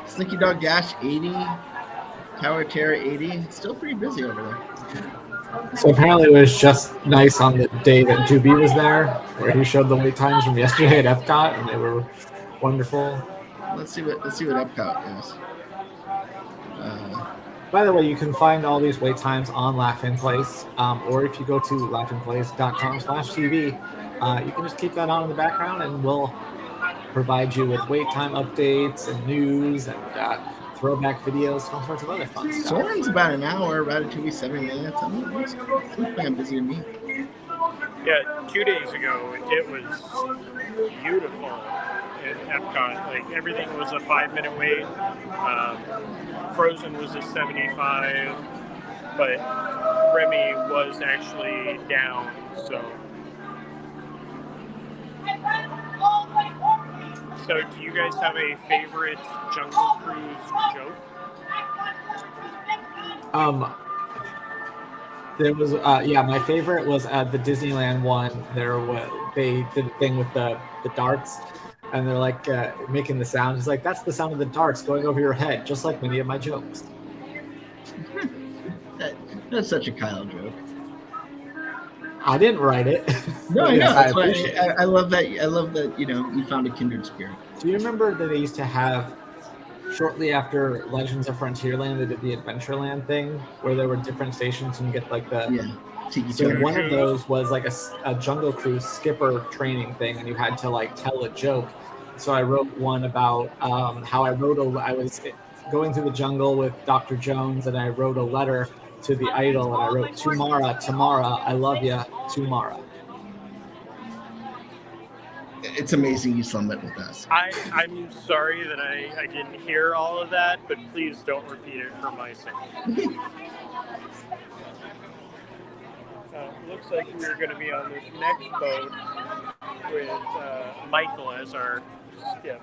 Slinky Dog Dash 80, Tower of Terror 80. It's still pretty busy over there. So apparently it was just nice on the day that 2B was there, where he showed the wait times from yesterday at Epcot, and they were wonderful. Let's see what Epcot is. By the way, you can find all these wait times on Laugh-In Place, or if you go to laughinplace.com/TV, you can just keep that on in the background, and we'll provide you with wait time updates and news and throwback videos and all sorts of other fun stuff. Soren's about an hour, Ratatouille 7 minutes. It's pretty busy to me. Yeah, 2 days ago, it was beautiful in Epcot. Like, everything was a 5-minute wait. Frozen was a 75, but Remy was actually down, so. So, do you guys have a favorite Jungle Cruise joke? There was, my favorite was the Disneyland one. They did a thing with the darts, and they're like making the sound. It's like, that's the sound of the darts going over your head, just like many of my jokes. That's such a Kyle joke. I didn't write it. No, I know. Yes, That's appreciate why it. I love that. I love that. You found a kindred spirit. Do you remember that they used to have, shortly after Legends of Frontierland, they did the Adventureland thing, where there were different stations and you get like the Tiki So Tower. one of those was like a Jungle Cruise skipper training thing, and you had to like tell a joke. So I wrote one about how I was going through the jungle with Dr. Jones, and I wrote a letter to the idol, and I wrote, Tamara, I love ya, Tamara. It's amazing you summed it with that. I'm sorry that I didn't hear all of that, but please don't repeat it for my sake. Looks like we're going to be on this next boat with Michael as our skip.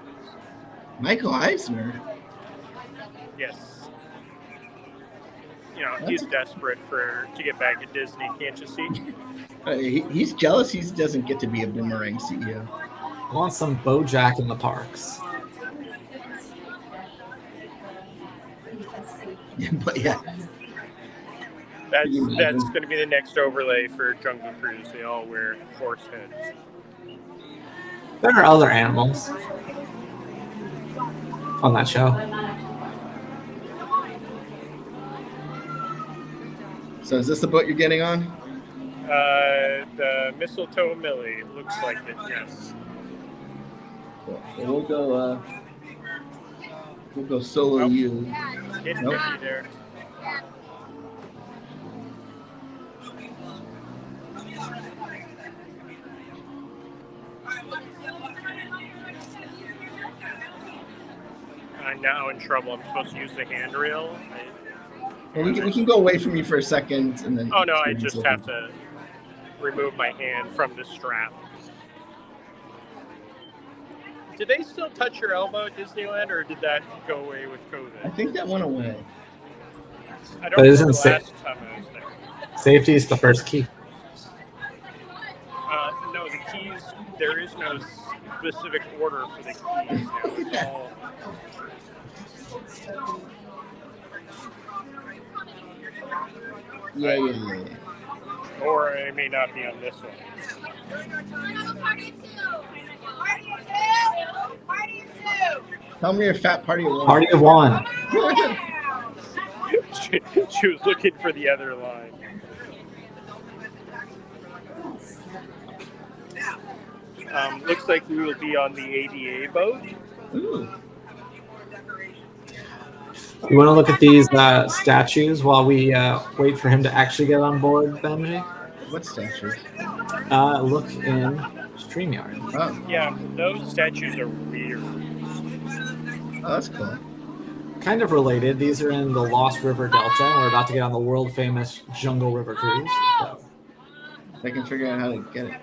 Michael Eisner? Yes. He's desperate to get back at Disney, can't you see? He's jealous he doesn't get to be a Boomerang CEO. I want some Bojack in the parks. But yeah. That's going to be the next overlay for Jungle Cruise. They all wear horse heads. There are other animals on that show. So is this the boat you're getting on? The Mistletoe Millie looks like it. Yes. Cool. Well, we'll go solo you. It's Nope. Mickey there. I'm now in trouble. I'm supposed to use the handrail. Well, we can go away from you for a second, and then. Oh no, I just have to remove my hand from the strap. Did they still touch your elbow at Disneyland, or did that go away with I COVID? think that went away. I don't But isn't remember the last time I was there. Safety is the first key. No, the keys, there is no specific order for the keys now. It's all... Yeah. Or I may not be on this one. Tell me your fat party of one. Party of one. She was looking for the other line. Looks like we will be on the ADA boat. Ooh. You want to look at these statues while we wait for him to actually get on board, Benji? What statues? Look in StreamYard. Oh. Yeah, those statues are weird. Oh, that's cool. Kind of related. These are in the Lost River Delta. We're about to get on the world famous Jungle River cruise. So. I can figure out how to get it.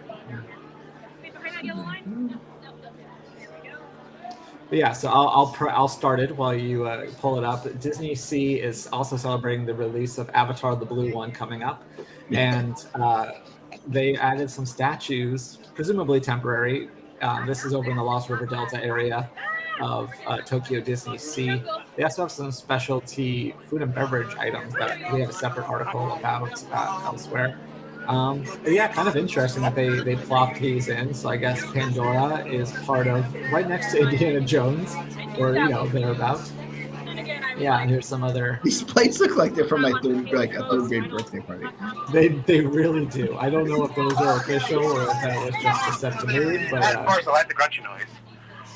But yeah, so I'll start it while you pull it up. Disney Sea is also celebrating the release of Avatar: The Blue One coming up, and they added some statues, presumably temporary. This is over in the Lost River Delta area of Tokyo Disney Sea. They also have some specialty food and beverage items that we have a separate article about elsewhere. But yeah, kind of interesting that they plopped these in. So I guess Pandora is part of right next to Indiana Jones, or thereabouts. Yeah, and here's some other. These plates look like they're from a third grade birthday party. They really do. I don't know if those are official or if that was just to set the mood. But of course, I like the crunchy noise.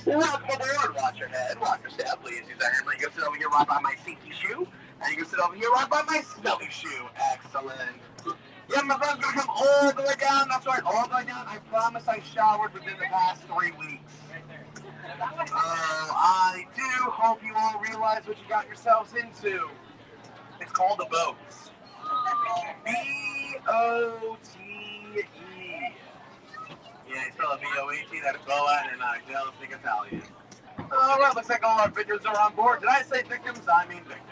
Welcome aboard. Watch your head. Watch your step. Please use that hammer. You can sit over here right by my stinky shoe, and you can sit over here right by my smelly shoe. Excellent. Yeah, my friend's gonna come all the way down. That's right, all the way down. I promise I showered within the past 3 weeks. I do hope you all realize what you got yourselves into. It's called a boat. B-O-T-E. Yeah, you spell it B-O-E-T, that's Boa, and I don't speak Italian. All right, looks like all our victims are on board. Did I say victims? I mean victims.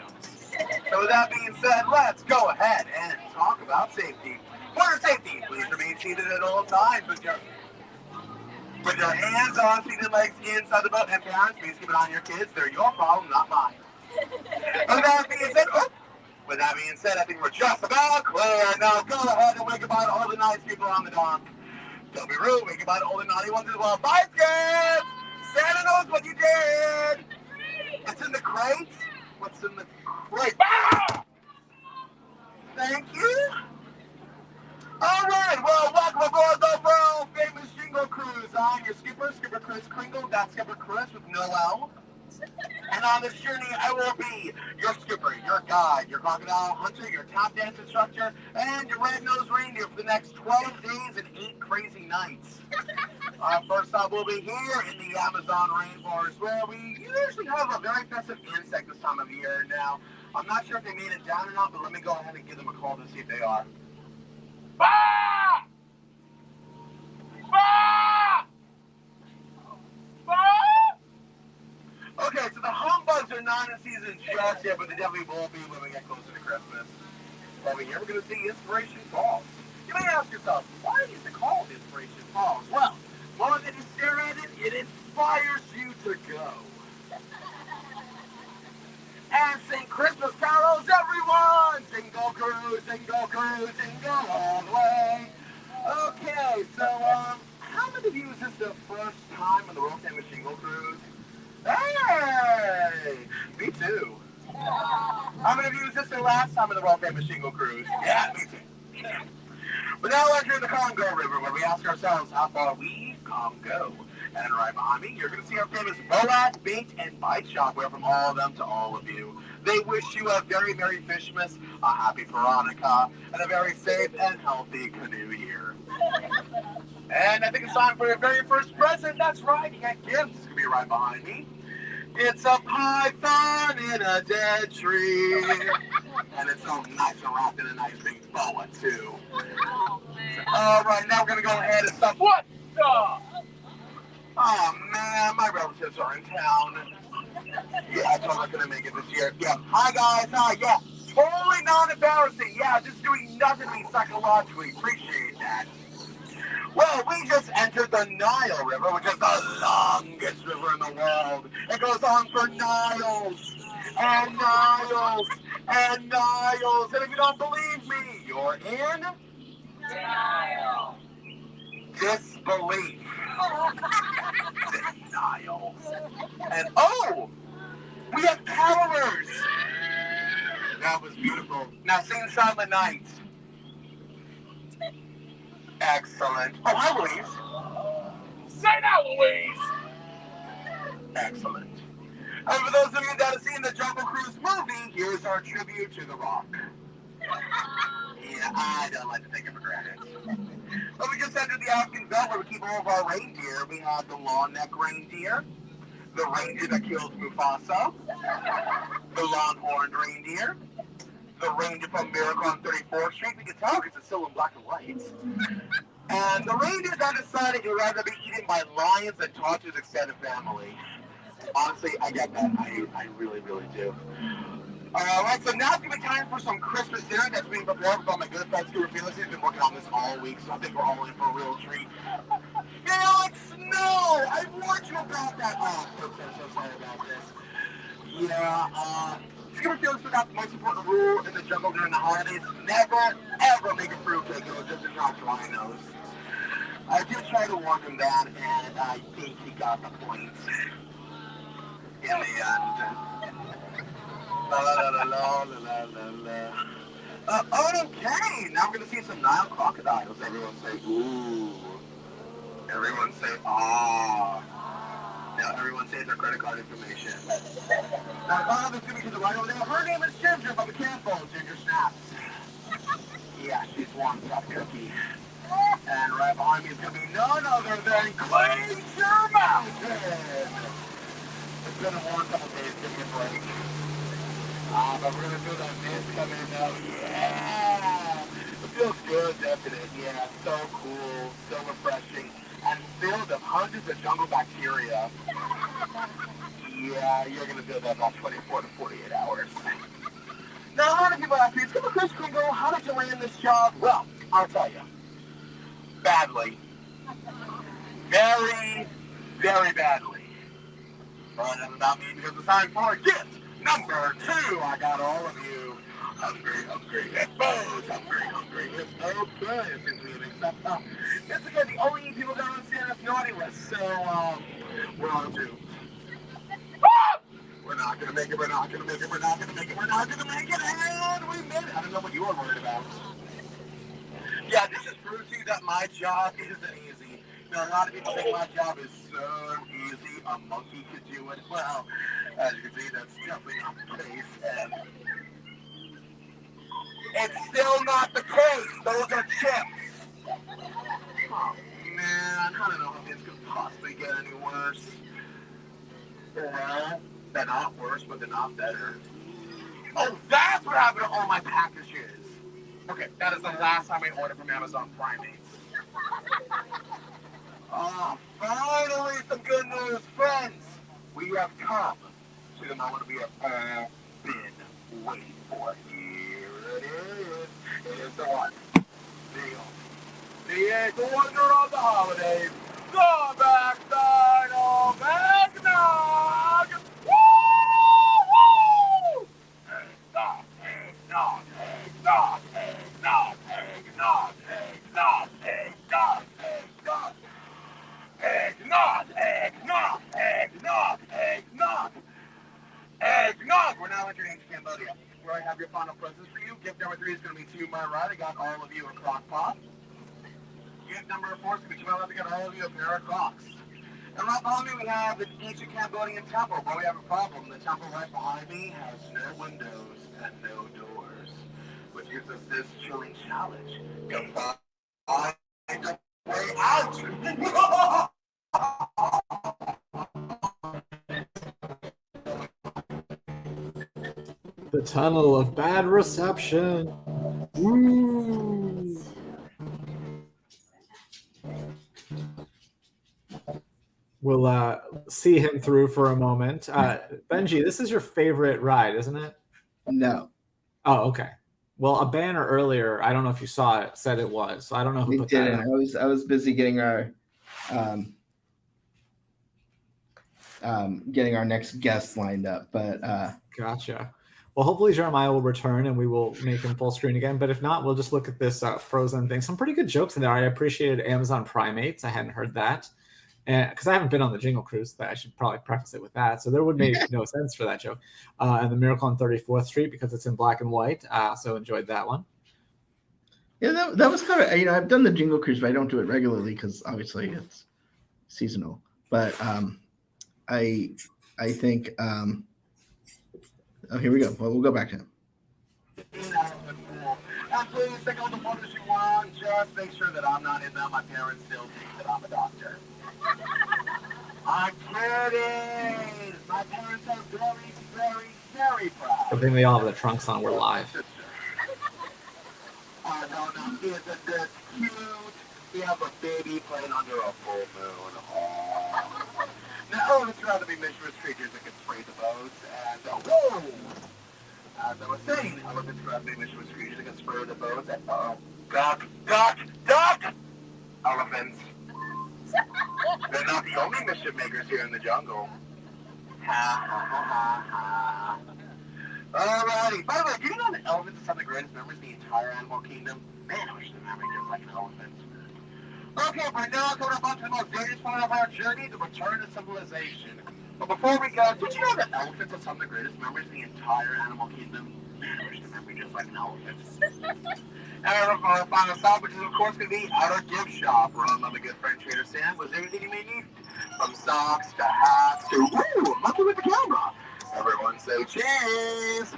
So with that being said, let's go ahead and talk about safety. For safety, please remain seated at all times with your hands on seated legs inside the boat. And parents, please keep it on your kids. They're your problem, not mine. With that being said, I think we're just about clear. Now go ahead and wave goodbye to all the nice people on the dock. Don't be rude, wave goodbye to all the naughty ones as well. Bye, kids! Santa knows what you did! It's in the crate? What's in the crate? Ah! Thank you. All right, well, welcome aboard the world famous Jingle Cruise. I'm your skipper, Skipper Chris Kringle. That's Skipper Chris with no L. And on this journey, I will be your skipper, your guide, your crocodile hunter, your tap dance instructor, and your red-nosed reindeer for the next 12 days and 8 crazy nights. First stop, we'll be here in the Amazon rainforest, where we usually have a very festive insect this time of year. Now, I'm not sure if they made it down or not, but let me go ahead and give them a call to see if they are. Bah! Bah! Bah! Okay, so the humbugs are not in season just yet, but they definitely will be when we get closer to Christmas. Over here, we're going to see Inspiration Falls. You may ask yourself, why is it called Inspiration Falls? Well, one that you stare at it, it inspires you to go. And sing Christmas carols, everyone! Jingle cruise, jingle all the way. Okay, so, how many of you is this the first time on the world famous Jingle Cruise? Hey! Me too. How many of you is this the last time on the world famous Jingle Cruise? Yeah, me too. But now we're entering the Congo River, where we ask ourselves how far we go. And right behind me, you're going to see our famous boat, bait, and bite shop. We're from all of them to all of you. They wish you a very Merry Fishmas, a Happy Veronica, and a very safe and healthy canoe year. And I think it's time for your very first present. That's right, you got gifts. It's going to be right behind me. It's a python in a dead tree. And it's so nice and wrapped in a nice big boa, too. All right, now we're going to go ahead and stop. What the? Oh, man, my relatives are in town. Yeah, I told them I'm going to make it this year. Yeah. Hi, guys. Hi, yeah. Totally non-embarrassing. Yeah, just doing nothing to me psychologically. Appreciate that. Well, we just entered the Nile River, which is the longest river in the world. It goes on for miles and miles and miles. And if you don't believe me, you're in denial. Disbelief. Denial. And oh, we have carolers. That was beautiful. Now sing Silent Night. Excellent. Oh, hi, Louise. Say now, Louise. Excellent. And for those of you that have seen the Jungle Cruise movie, here's our tribute to The Rock. Yeah, I don't like to take it for granted. But we just entered the African belt where we keep all of our reindeer. We have the long neck reindeer, the reindeer that kills Mufasa, the longhorned reindeer, the reindeer from Miracle on 34th Street. We can tell because it's still in black and white. And the reindeer that decided to rather be eaten by lions than talk to his extended family. Honestly, I get that. I really, really do. All right, so now it's going to be time for some Christmas dinner that's being prepared with all my good friends, Stuart Felix. He's been working on this all week, so I think we're all in for a real treat. Felix, no! I warned you about that. Oh, folks, I'm so sorry about this. Yeah, Stuart Felix forgot the most important rule in the jungle during the holidays. Never, ever make a fruitcake. It was just a knock to my nose. I did try to warn him that, and I think he got the point. In the end. La la la la la la la. Okay, now we're gonna see some Nile crocodiles. Everyone say ooh. Everyone say ah. Now everyone say their credit card information. Now the gonna be to the right over there. Her name is Ginger, but we can't phone Ginger Snaps. Yeah, she's one tough cookie. And right behind me is gonna be none other than Glacier Mountain. It's been a warm couple days, give me a break. But we're gonna feel that mist come in now. Yeah! It feels good, doesn't it? Yeah, so cool, so refreshing, and filled with hundreds of jungle bacteria. Yeah, you're gonna feel that about 24 to 48 hours. Now, a lot of people ask me, so Chris Kringle, how did you land this job? Well, I'll tell you. Badly. Very, very badly. But that's not me because it's time for gift number 2. I got all of you hungry, hippos, hungry, hippos. Okay, it seems we have accepted. It's again the only people that understand this naughty list, so we're on 2. We're not gonna make it, we're not gonna make it, we're not gonna make it, we're not gonna make it, and we made it. I don't know what you were worried about. Yeah, this just proves to you that my job isn't easy. You know, a lot of people think my job is so easy, a monkey could do it. Well, as you can see, that's definitely not the case. And it's still not the case. Those are chips. Oh, man, I don't know how this could possibly get any worse. Well, they're not worse, but they're not better. Oh, that's what happened to all my packages. Okay, that is the last time I ordered from Amazon Primates. Oh, finally some good news, friends. We have come to the moment we have all been waiting for. Here it is. It is the one. The wonder of the holidays. The backside of eggnog. Woo! Woo! Eggnog, eggnog, eggnog, eggnog, eggnog, eggnog, eggnog, eggnog. Eggnog, eggnog, eggnog, eggnog. Eggnog! We're now entering Cambodia, where I have your final presents for you. Gift number 3 is going to be to my right. I got all of you a crock pot. Gift number 4 is going to be to my left. I got all of you a pair of Crocs. And right behind me we have the ancient Cambodian temple, but we have a problem. The temple right behind me has no windows and no doors, which gives us this chilling challenge. Come find a way out. The tunnel of bad reception. Woo. We'll see him through for a moment. Benji, this is your favorite ride, isn't it? No, Oh, okay. Well, a banner earlier, I don't know if you saw it, said it was. So I don't know who we put that didn't. up. I was busy getting our next guest lined up, but Gotcha. Well, hopefully Jeremiah will return and we will make him full screen again. But if not, we'll just look at this Frozen thing. Some pretty good jokes in there. I appreciated Amazon Primates. I hadn't heard that. And because I haven't been on the Jingle Cruise, I should probably preface it with that. So there would make no sense for that joke. And the Miracle on 34th Street because it's in black and white. So enjoyed that one. yeah, that was kind of, I've done the Jingle Cruise, but I don't do it regularly because obviously it's seasonal. But I think here we go. Well, we'll go back to him. And please take all the photos you want. Just make sure that I'm not in them. My parents still think that I'm a doctor. I'm kidding. My parents are very, very, very proud. I think they all have the trunks on. We're live. No, isn't this cute? We have a baby playing under a full moon. Aww. Now, elephants are out to be mischievous creatures that can spray the boats, and whoa! As I was saying, elephants are out to be mischievous creatures that can spray the boats, and duck! Elephants. They're not the only mischief makers here in the jungle. Ha ha ha ha ha. Alrighty. By the way, do you know that elephants are some of the greatest members of the entire animal kingdom? Man, I wish the memory just like an elephant. Okay, we're now coming up onto the most dangerous part of our journey, the return to civilization. But before we go, did you know that elephants are some of the greatest members of the entire animal kingdom? Man, I wish the memory just like an elephant. And our final stop, which is of course going to be at our gift shop, run by my good friend Trader Sam. Was there anything you may need? From socks to hats to, woo, monkey with the camera. Everyone say cheese!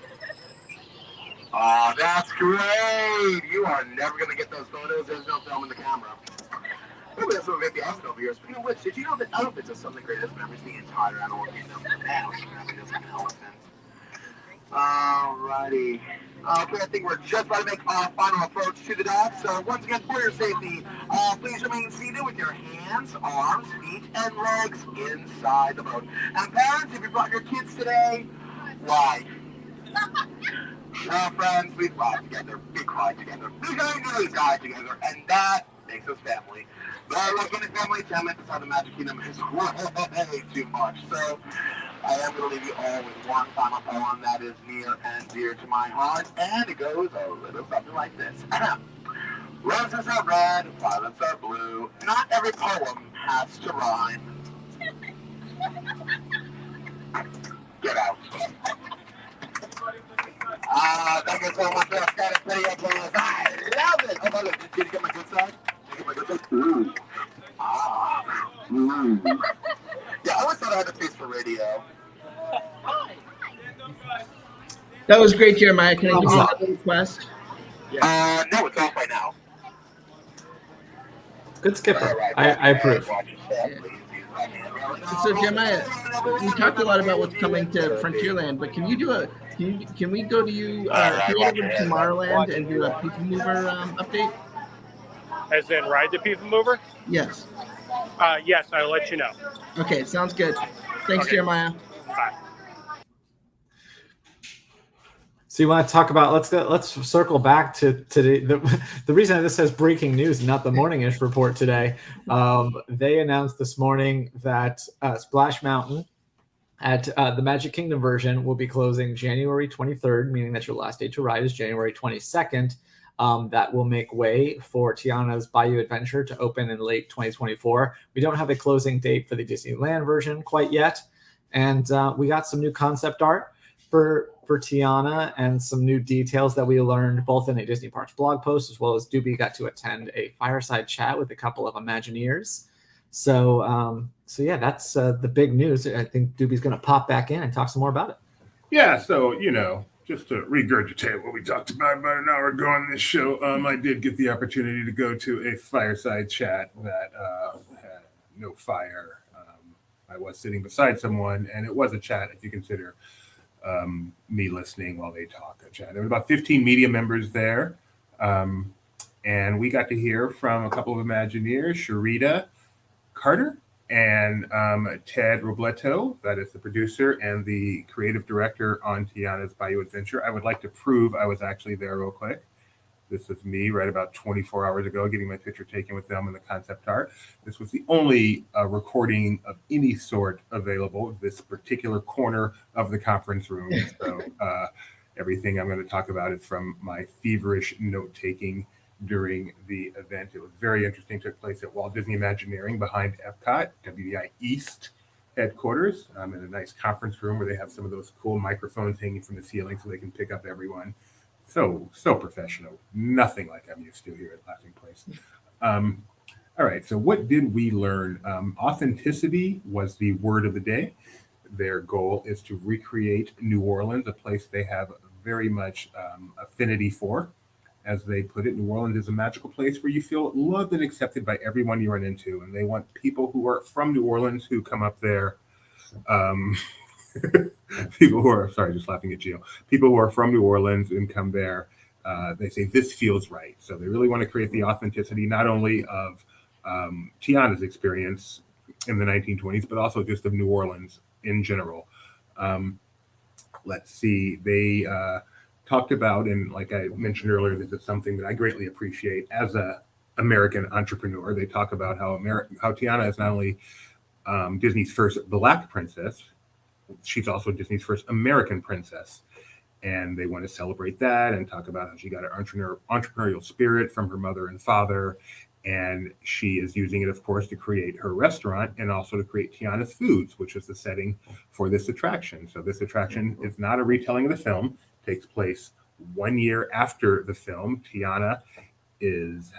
Oh, that's great! You are never going to get those photos. There's no film in the camera. Maybe that's what Wimpy asked over here. Speaking of which, did you know that elephants are some of the greatest members of the entire animal kingdom? Man, we should remember just like an elephant. Alrighty. Okay, I think we're just about to make our final approach to the dock. So once again, for your safety, please remain seated with your hands, arms, feet, and legs inside the boat. And parents, if you brought your kids today, why? Friends, we laugh together, we cry together, we nearly die together, and that makes us family. But like any family, 10 minutes inside the Magic Kingdom is way too much. So I am going to leave you all with one final poem that is near and dear to my heart, and it goes a little something like this. Roses are red, violets are blue. Not every poem has to rhyme. Get out. Thank you so much for that static video, please. I love it. Oh, by the way, did you get my good side? Did you get my good side? Ooh. Yeah, I always thought I had a face for radio. That was great, Jeremiah. Can I give you another request? No, it's off right now. Good skipper. I approve. So Jeremiah, you talked a lot about what's coming to Frontierland, but can we go to you? Can we go to Tomorrowland and do a People Mover update? As in ride the People Mover? Yes. Yes, I'll let you know. Okay, sounds good. Thanks, Okay. Jeremiah. Bye. So you want to talk about? Let's circle back to today. The reason this says breaking news, not the morning-ish report today. They announced this morning that Splash Mountain at the Magic Kingdom version will be closing January 23rd, meaning that your last day to ride is January 22nd. That will make way for Tiana's Bayou Adventure to open in late 2024. We don't have a closing date for the Disneyland version quite yet, and we got some new concept art for Tiana and some new details that we learned both in a Disney Parks blog post, as well as Doobie got to attend a fireside chat with a couple of Imagineers. So yeah, that's the big news. I think Doobie's going to pop back in and talk some more about it. Yeah, so, just to regurgitate what we talked about an hour ago on this show, I did get the opportunity to go to a fireside chat that had no fire. I was sitting beside someone, and it was a chat, if you consider me listening while they talk. There were about 15 media members there. And we got to hear from a couple of Imagineers, Sharita Carter and Ted Robleto, that is the producer and the creative director on Tiana's Bayou Adventure. I would like to prove I was actually there real quick. This is me right about 24 hours ago getting my picture taken with them in the concept art. This was the only recording of any sort available, this particular corner of the conference room. So everything I'm going to talk about is from my feverish note-taking during the event. It was very interesting. Took place at Walt Disney Imagineering behind Epcot, WDI East headquarters, in a nice conference room where they have some of those cool microphones hanging from the ceiling so they can pick up everyone. So professional. Nothing like I'm used to here at Laughing Place. All right, so what did we learn? Authenticity was the word of the day. Their goal is to recreate New Orleans, a place they have very much affinity for. As they put it, New Orleans is a magical place where you feel loved and accepted by everyone you run into. And they want people who are from New Orleans who come up there. People who are, sorry, just laughing at Gio. People who are from New Orleans and come there, they say, this feels right. So they really want to create the authenticity, not only of Tiana's experience in the 1920s, but also just of New Orleans in general. Let's see, they talked about, and like I mentioned earlier, this is something that I greatly appreciate as a American entrepreneur. They talk about how Tiana is not only Disney's first Black princess, she's also Disney's first American princess. And they want to celebrate that and talk about how she got her entrepreneurial spirit from her mother and father. And she is using it, of course, to create her restaurant and also to create Tiana's Foods, which is the setting for this attraction. So this attraction is not a retelling of the film. Takes place 1 year after the film. Tiana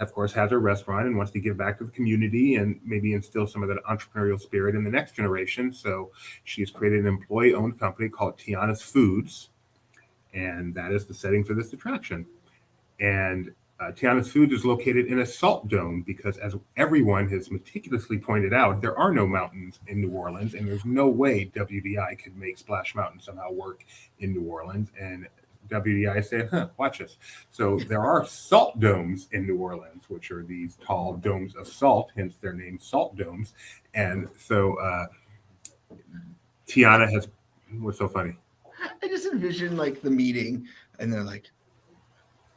of course, has her restaurant and wants to give back to the community and maybe instill some of that entrepreneurial spirit in the next generation. So she's created an employee-owned company called Tiana's Foods, and that is the setting for this attraction. And Tiana's Foods is located in a salt dome because, as everyone has meticulously pointed out, there are no mountains in New Orleans, and there's no way WDI could make Splash Mountain somehow work in New Orleans. And WDI said, watch us. So there are salt domes in New Orleans, which are these tall domes of salt, hence their name, salt domes. And so Tiana has, what's so funny? I just envision like the meeting, and they're like,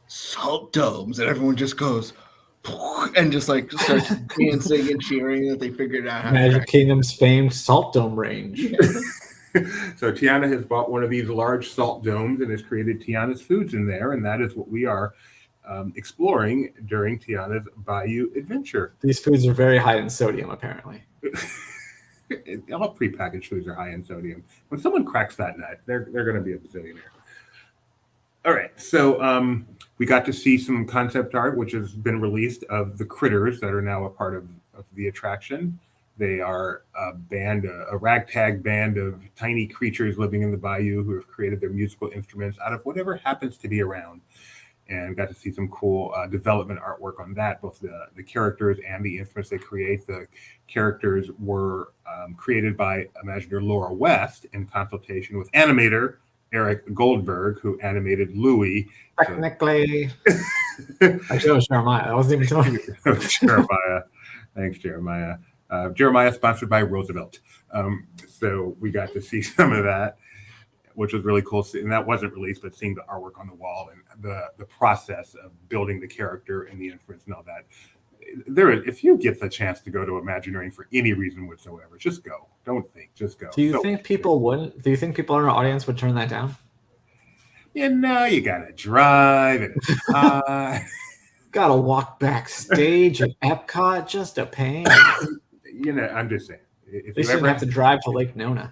salt domes, and everyone just goes and just like starts dancing and cheering that they figured out how Magic Kingdom's famed salt dome range. So Tiana has bought one of these large salt domes and has created Tiana's Foods in there, and that is what we are exploring during Tiana's Bayou Adventure. These foods are very high in sodium, apparently. All prepackaged foods are high in sodium. When someone cracks that nut, they're going to be a bazillionaire. All right, so we got to see some concept art, which has been released, of the critters that are now a part of the attraction. They are a ragtag band of tiny creatures living in the bayou who have created their musical instruments out of whatever happens to be around. And got to see some cool development artwork on that, both the characters and the instruments they create. The characters were created by Imagineer Laura West in consultation with animator Eric Goldberg, who animated Louie. Technically, actually, it was Jeremiah. I wasn't even telling you. Jeremiah. Thanks, Jeremiah. Jeremiah sponsored by Roosevelt. So we got to see some of that, which was really cool. And that wasn't released, but seeing the artwork on the wall and the process of building the character and the instruments and all that. If you get the chance to go to Imagineering for any reason whatsoever, just go. Don't think, just go. Do you think people wouldn't? Do you think people in our audience would turn that down? You gotta drive and gotta walk backstage at Epcot, just a pain. I'm just saying. If they shouldn't have to drive to Lake Nona.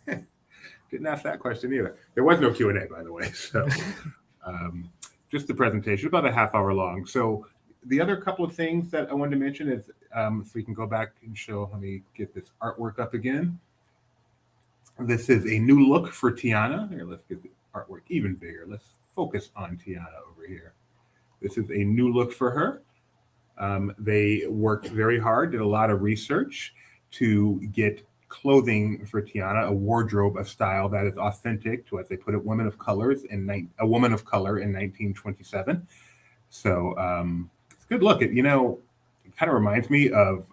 Didn't ask that question either. There was no Q&A, by the way. So just the presentation, about a half hour long. So the other couple of things that I wanted to mention is, if we can go back and show, let me get this artwork up again. This is a new look for Tiana. Here, let's get the artwork even bigger. Let's focus on Tiana over here. This is a new look for her. They worked very hard, did a lot of research to get clothing for Tiana, a wardrobe, a style that is authentic to, as they put it, a woman of color in 1927. So it's a good look. It kind of reminds me of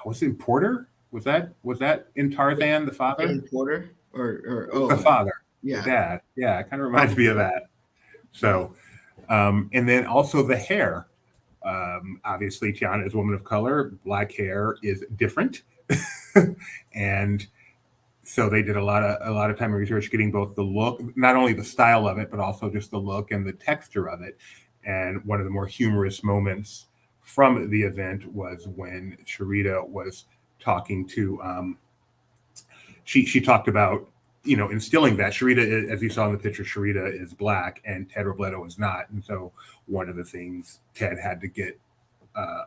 was it Porter? Was that in Tarzan, the father? Jane Porter or The father, yeah, the dad. Yeah, it kind of reminds me of that. So, and then also the hair. Obviously, Tiana is a woman of color. Black hair is different, and so they did a lot of time and research getting both the look, not only the style of it, but also just the look and the texture of it. And one of the more humorous moments from the event was when Sharita was talking to. She talked about instilling that Sharita, as you saw in the picture, Sharita is black and Ted Robledo is not, and so one of the things Ted had to get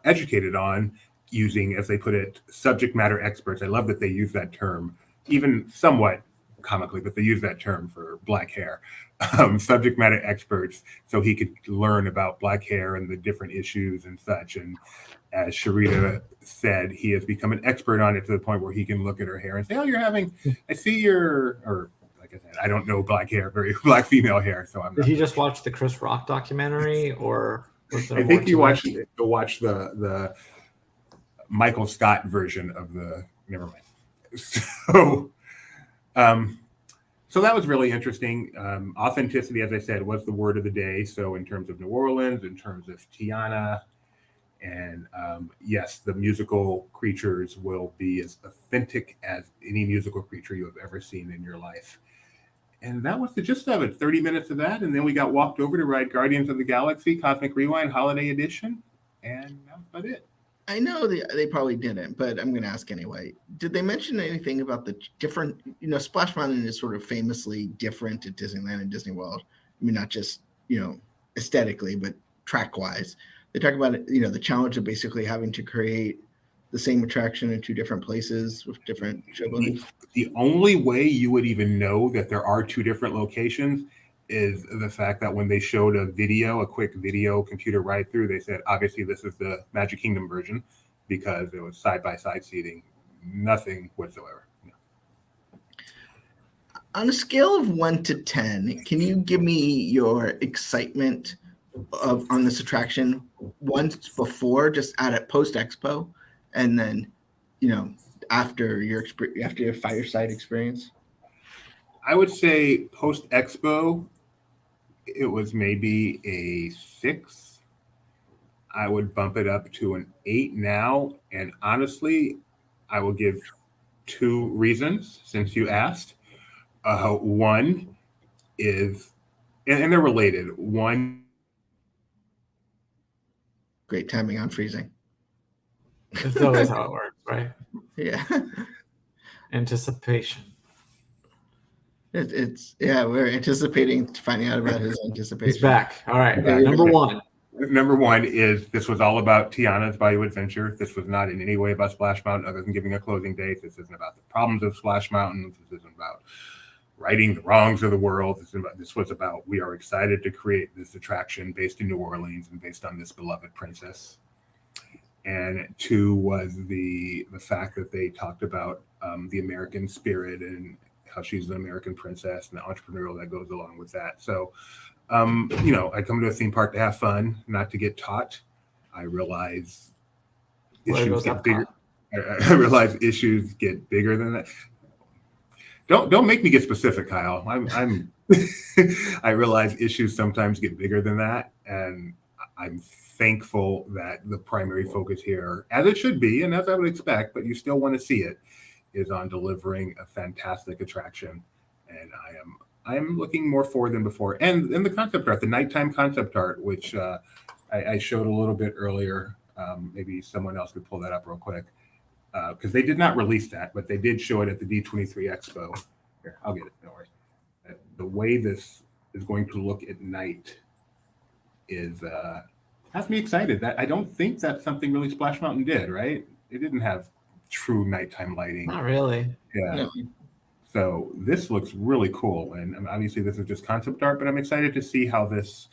educated on, using, as they put it, subject matter experts. I love that they use that term, even somewhat comically, but they use that term for black hair. Subject matter experts, so he could learn about black hair and the different issues and such. And as Sharita said, he has become an expert on it to the point where he can look at her hair and say, "Oh, I see your," or like I said, I don't know black female hair, so I'm. Did he just watch the Chris Rock documentary, or was there? I think he watched the Michael Scott version of the. Never mind. So that was really interesting. Authenticity, as I said, was the word of the day. So in terms of New Orleans, in terms of Tiana, and yes, the musical creatures will be as authentic as any musical creature you have ever seen in your life. And that was the gist of it. 30 minutes of that, and then we got walked over to ride Guardians of the Galaxy Cosmic Rewind Holiday Edition, and that was about it. I know they probably didn't, but I'm going to ask anyway. Did they mention anything about the different, Splash Mountain is sort of famously different at Disneyland and Disney World. I mean, not just, aesthetically, but track-wise. They talk about, the challenge of basically having to create the same attraction in two different places with different show buildings. The only way you would even know that there are two different locations is the fact that when they showed a quick video computer ride through, they said, obviously this is the Magic Kingdom version because it was side-by-side seating, nothing whatsoever. No. On a scale of 1 to 10, can you give me your excitement on this attraction once before, just at it post-expo, and then, after your fireside experience? I would say post-expo, it was maybe a 6. I would bump it up to an 8 now. And honestly, I will give 2 reasons since you asked. One is, and they're related. One. Great timing on freezing. It's always how it works, right? Yeah. Anticipation. We're anticipating finding out about his anticipation. He's back. All right. Yeah. Number one. Number one is this was all about Tiana's Bayou Adventure. This was not in any way about Splash Mountain other than giving a closing date. This isn't about the problems of Splash Mountain. This isn't about righting the wrongs of the world. This was about we are excited to create this attraction based in New Orleans and based on this beloved princess. And 2 was the fact that they talked about the American spirit and how she's an American princess and the entrepreneurial that goes along with that. So, I come to a theme park to have fun, not to get taught. I realize issues get bigger. I realize issues get bigger than that. Don't make me get specific, Kyle. I'm I realize issues sometimes get bigger than that, and I'm thankful that the primary focus here, as it should be, and as I would expect, but you still want to see it, is on delivering a fantastic attraction. And I am looking more forward than before. And the concept art, the nighttime concept art, which I showed a little bit earlier. Maybe someone else could pull that up real quick. Because they did not release that, but they did show it at the D23 Expo. Here, I'll get it, no worries. The way this is going to look at night is has me excited. That I don't think that's something really Splash Mountain did, right? It didn't have true nighttime lighting. Not really. Yeah. No. So this looks really cool, and obviously this is just concept art, but I'm excited to see how this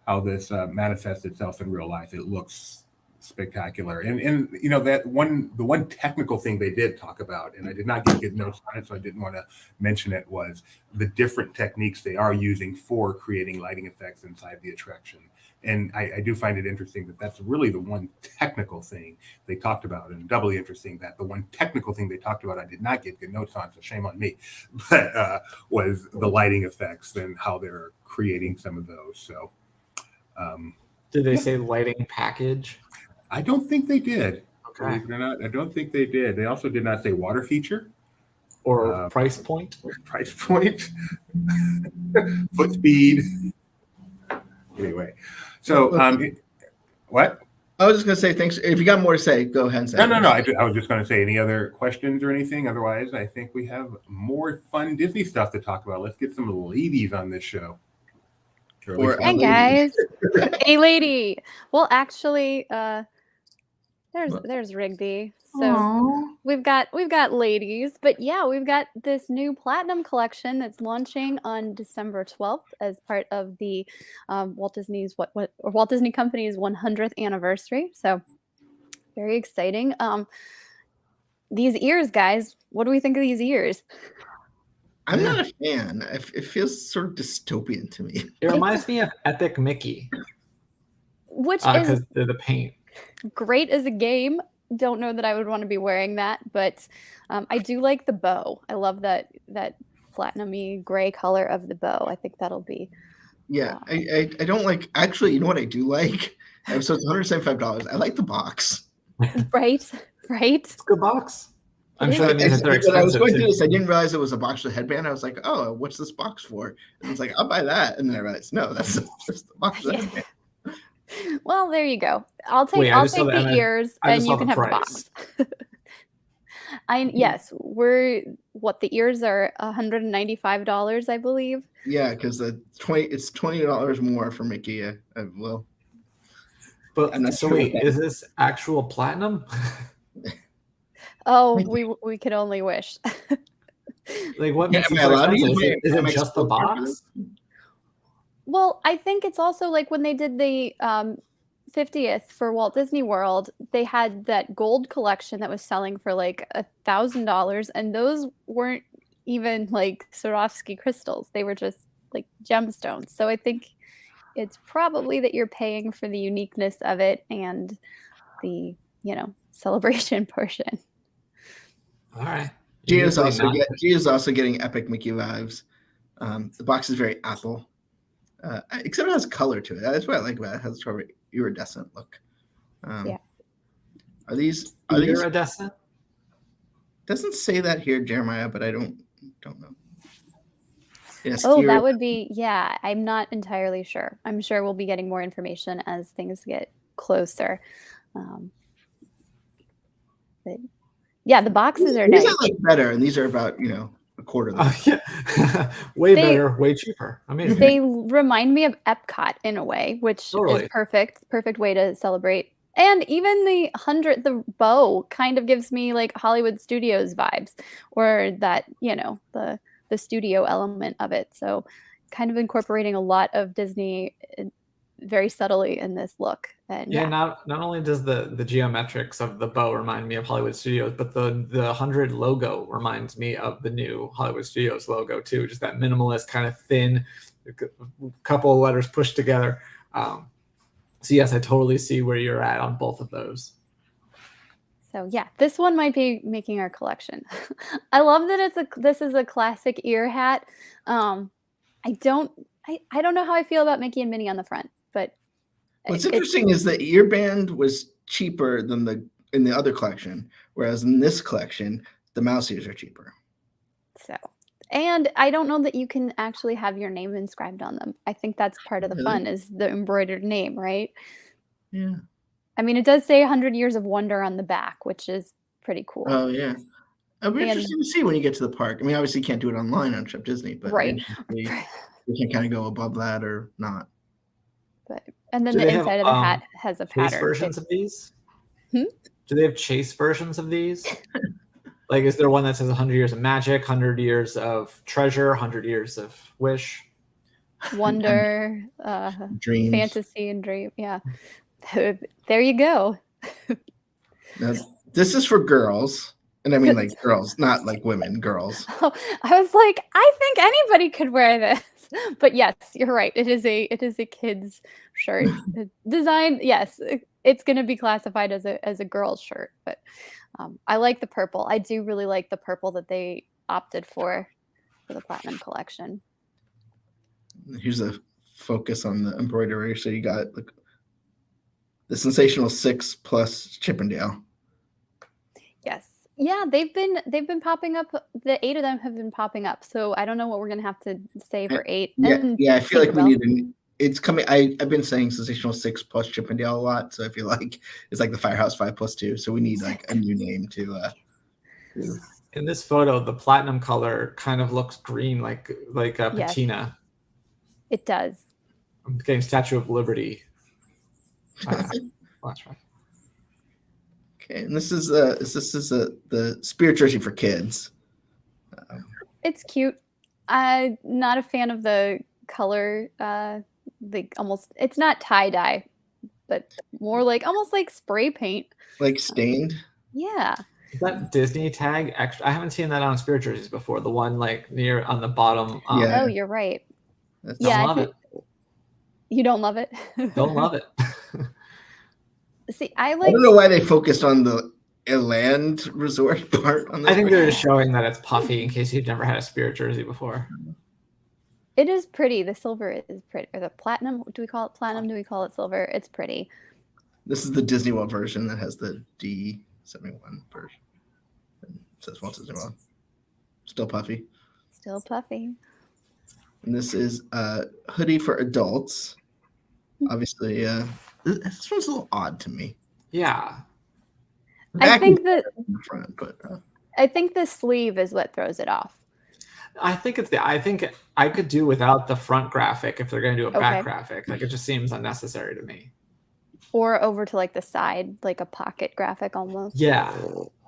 manifests itself in real life. It looks spectacular. And you know, the one technical thing they did talk about, and I did not get good notes on it, so I didn't want to mention it, was the different techniques they are using for creating lighting effects inside the attraction. And I do find it interesting that that's really the one technical thing they talked about, and doubly interesting that the one technical thing they talked about I did not get good notes on, so shame on me, but was the lighting effects and how they're creating some of those. So did they say lighting package? I don't think they did. Okay. Believe it or not, I don't think they did. They also did not say water feature Or price point? Price point, foot speed. Anyway, so what? I was just gonna say thanks. If you got more to say, go ahead and say. No. I was just going to say, any other questions or anything? Otherwise, I think we have more fun Disney stuff to talk about. Let's get some ladies on this show. Hi guys, a lady. Well, actually, there's Rigby. So Aww. we've got ladies, but yeah, we've got this new platinum collection that's launching on December 12th as part of the Walt Disney Company's 100th anniversary. So very exciting. These ears, guys. What do we think of these ears? I'm not a fan. It feels sort of dystopian to me. It reminds me of Epic Mickey. Which is because the paint. Great as a game. Don't know that I would want to be wearing that, but I do like the bow. I love that platinum-y gray color of the bow. I think that'll be. Yeah, I don't like. Actually, you know what I do like? So it's $175. I like the box. Right. It's a good box. I'm sure that means that they're expensive. When I was going through this, I didn't realize it was a box with a headband. I was like, oh, what's this box for? And it's like, I'll buy that. And then I realized, no, that's just the box with a headband. Well, there you go. I'll take the ears, and you can have the box. Yes, the ears are $195, I believe. Yeah, because it's $20 more for Mickey. I will. But so wait, is this actual platinum? Oh, we could only wish. Like, what makes it so expensive? Is it just the box? Well, I think it's also like when they did the 50th for Walt Disney World, they had that gold collection that was selling for like $1,000, and those weren't even like Swarovski crystals. They were just like gemstones. So I think it's probably that you're paying for the uniqueness of it and the, celebration portion. All right. Gio's also getting Epic Mickey vibes. The box is very Apple. Except it has color to it. That's what I like about it. It has sort of an iridescent look. Yeah. Are these iridescent? Doesn't say that here, Jeremiah, but I don't know. Yes. Oh, that would be, yeah. I'm not entirely sure. I'm sure we'll be getting more information as things get closer. But yeah, the boxes are nice. These are like better, and these are about a quarter. Yeah. Way better, way cheaper. Amazing. They remind me of Epcot in a way, which is perfect way to celebrate. And even the bow kind of gives me like Hollywood Studios vibes, or that the studio element of it. So kind of incorporating a lot of Disney very subtly in this look. And not only does the geometrics of the bow remind me of Hollywood Studios, but the 100 logo reminds me of the new Hollywood Studios logo too. Just that minimalist kind of thin, couple of letters pushed together. So yes, I totally see where you're at on both of those. So yeah, this one might be making our collection. I love that this is a classic ear hat. I don't know how I feel about Mickey and Minnie on the front, but what's interesting is the earband was cheaper than in the other collection, whereas in this collection, the mouse ears are cheaper. So, and I don't know that you can actually have your name inscribed on them. I think that's part of the fun, is the embroidered name, right? Yeah. I mean, it does say 100 Years of Wonder on the back, which is pretty cool. Oh, yeah. It'll be interesting to see when you get to the park. I mean, obviously you can't do it online on Shop Disney, but right. You can kind of go above that or not. And then the inside of the hat has a pattern. Chase versions of these? Do they have chase versions of these? Like, is there one that says 100 Years of Magic, 100 Years of Treasure, 100 Years of Wish? Wonder, Dreams. Fantasy and Dream. Yeah. There you go. Now, this is for girls, and I mean like girls, not like women, girls. Oh, I was like, I think anybody could wear this. But yes, you're right. It is a kid's shirt. Design, yes, it's going to be classified as a girl's shirt, but I like the purple. I do really like the purple that they opted for the Platinum collection. Here's a focus on the embroidery. So you got the sensational 6 plus Chippendale. Yes. Yeah, they've been popping up. The 8 of them have been popping up. So I don't know what we're gonna have to say for 8. Yeah, I feel like we need it's coming. I've been saying sensational 6 plus Chippendale a lot, so I feel like it's like the Firehouse 5 plus 2. So we need like a new name to. In this photo, the platinum color kind of looks green, like a patina. It does. I'm getting Statue of Liberty. Flashback. Okay, and this is the Spirit jersey for kids. It's cute. I'm not a fan of the color. It's not tie dye, but more like almost like spray paint, like stained. Yeah. Is that Disney tag extra? I haven't seen that on Spirit jerseys before. The one like near on the bottom. Oh, you're right. Don't love it. You don't love it? Don't love it. See, I don't know why they focused on the land resort part on this. I think they're just showing that it's puffy in case you've never had a Spirit jersey before. It is pretty. The silver is pretty. Or the platinum. Do we call it platinum? Do we call it silver? It's pretty. This is the Disney World version that has the D71 version. It says Walt Disney World. Still puffy. Still puffy. And this is a hoodie for adults. Obviously, this one's a little odd to me. Yeah. I think that front, but I think the sleeve is what throws it off. I think I think I could do without the front graphic if they're going to do a back graphic. Like it just seems unnecessary to me. Or over to like the side, like a pocket graphic almost. Yeah.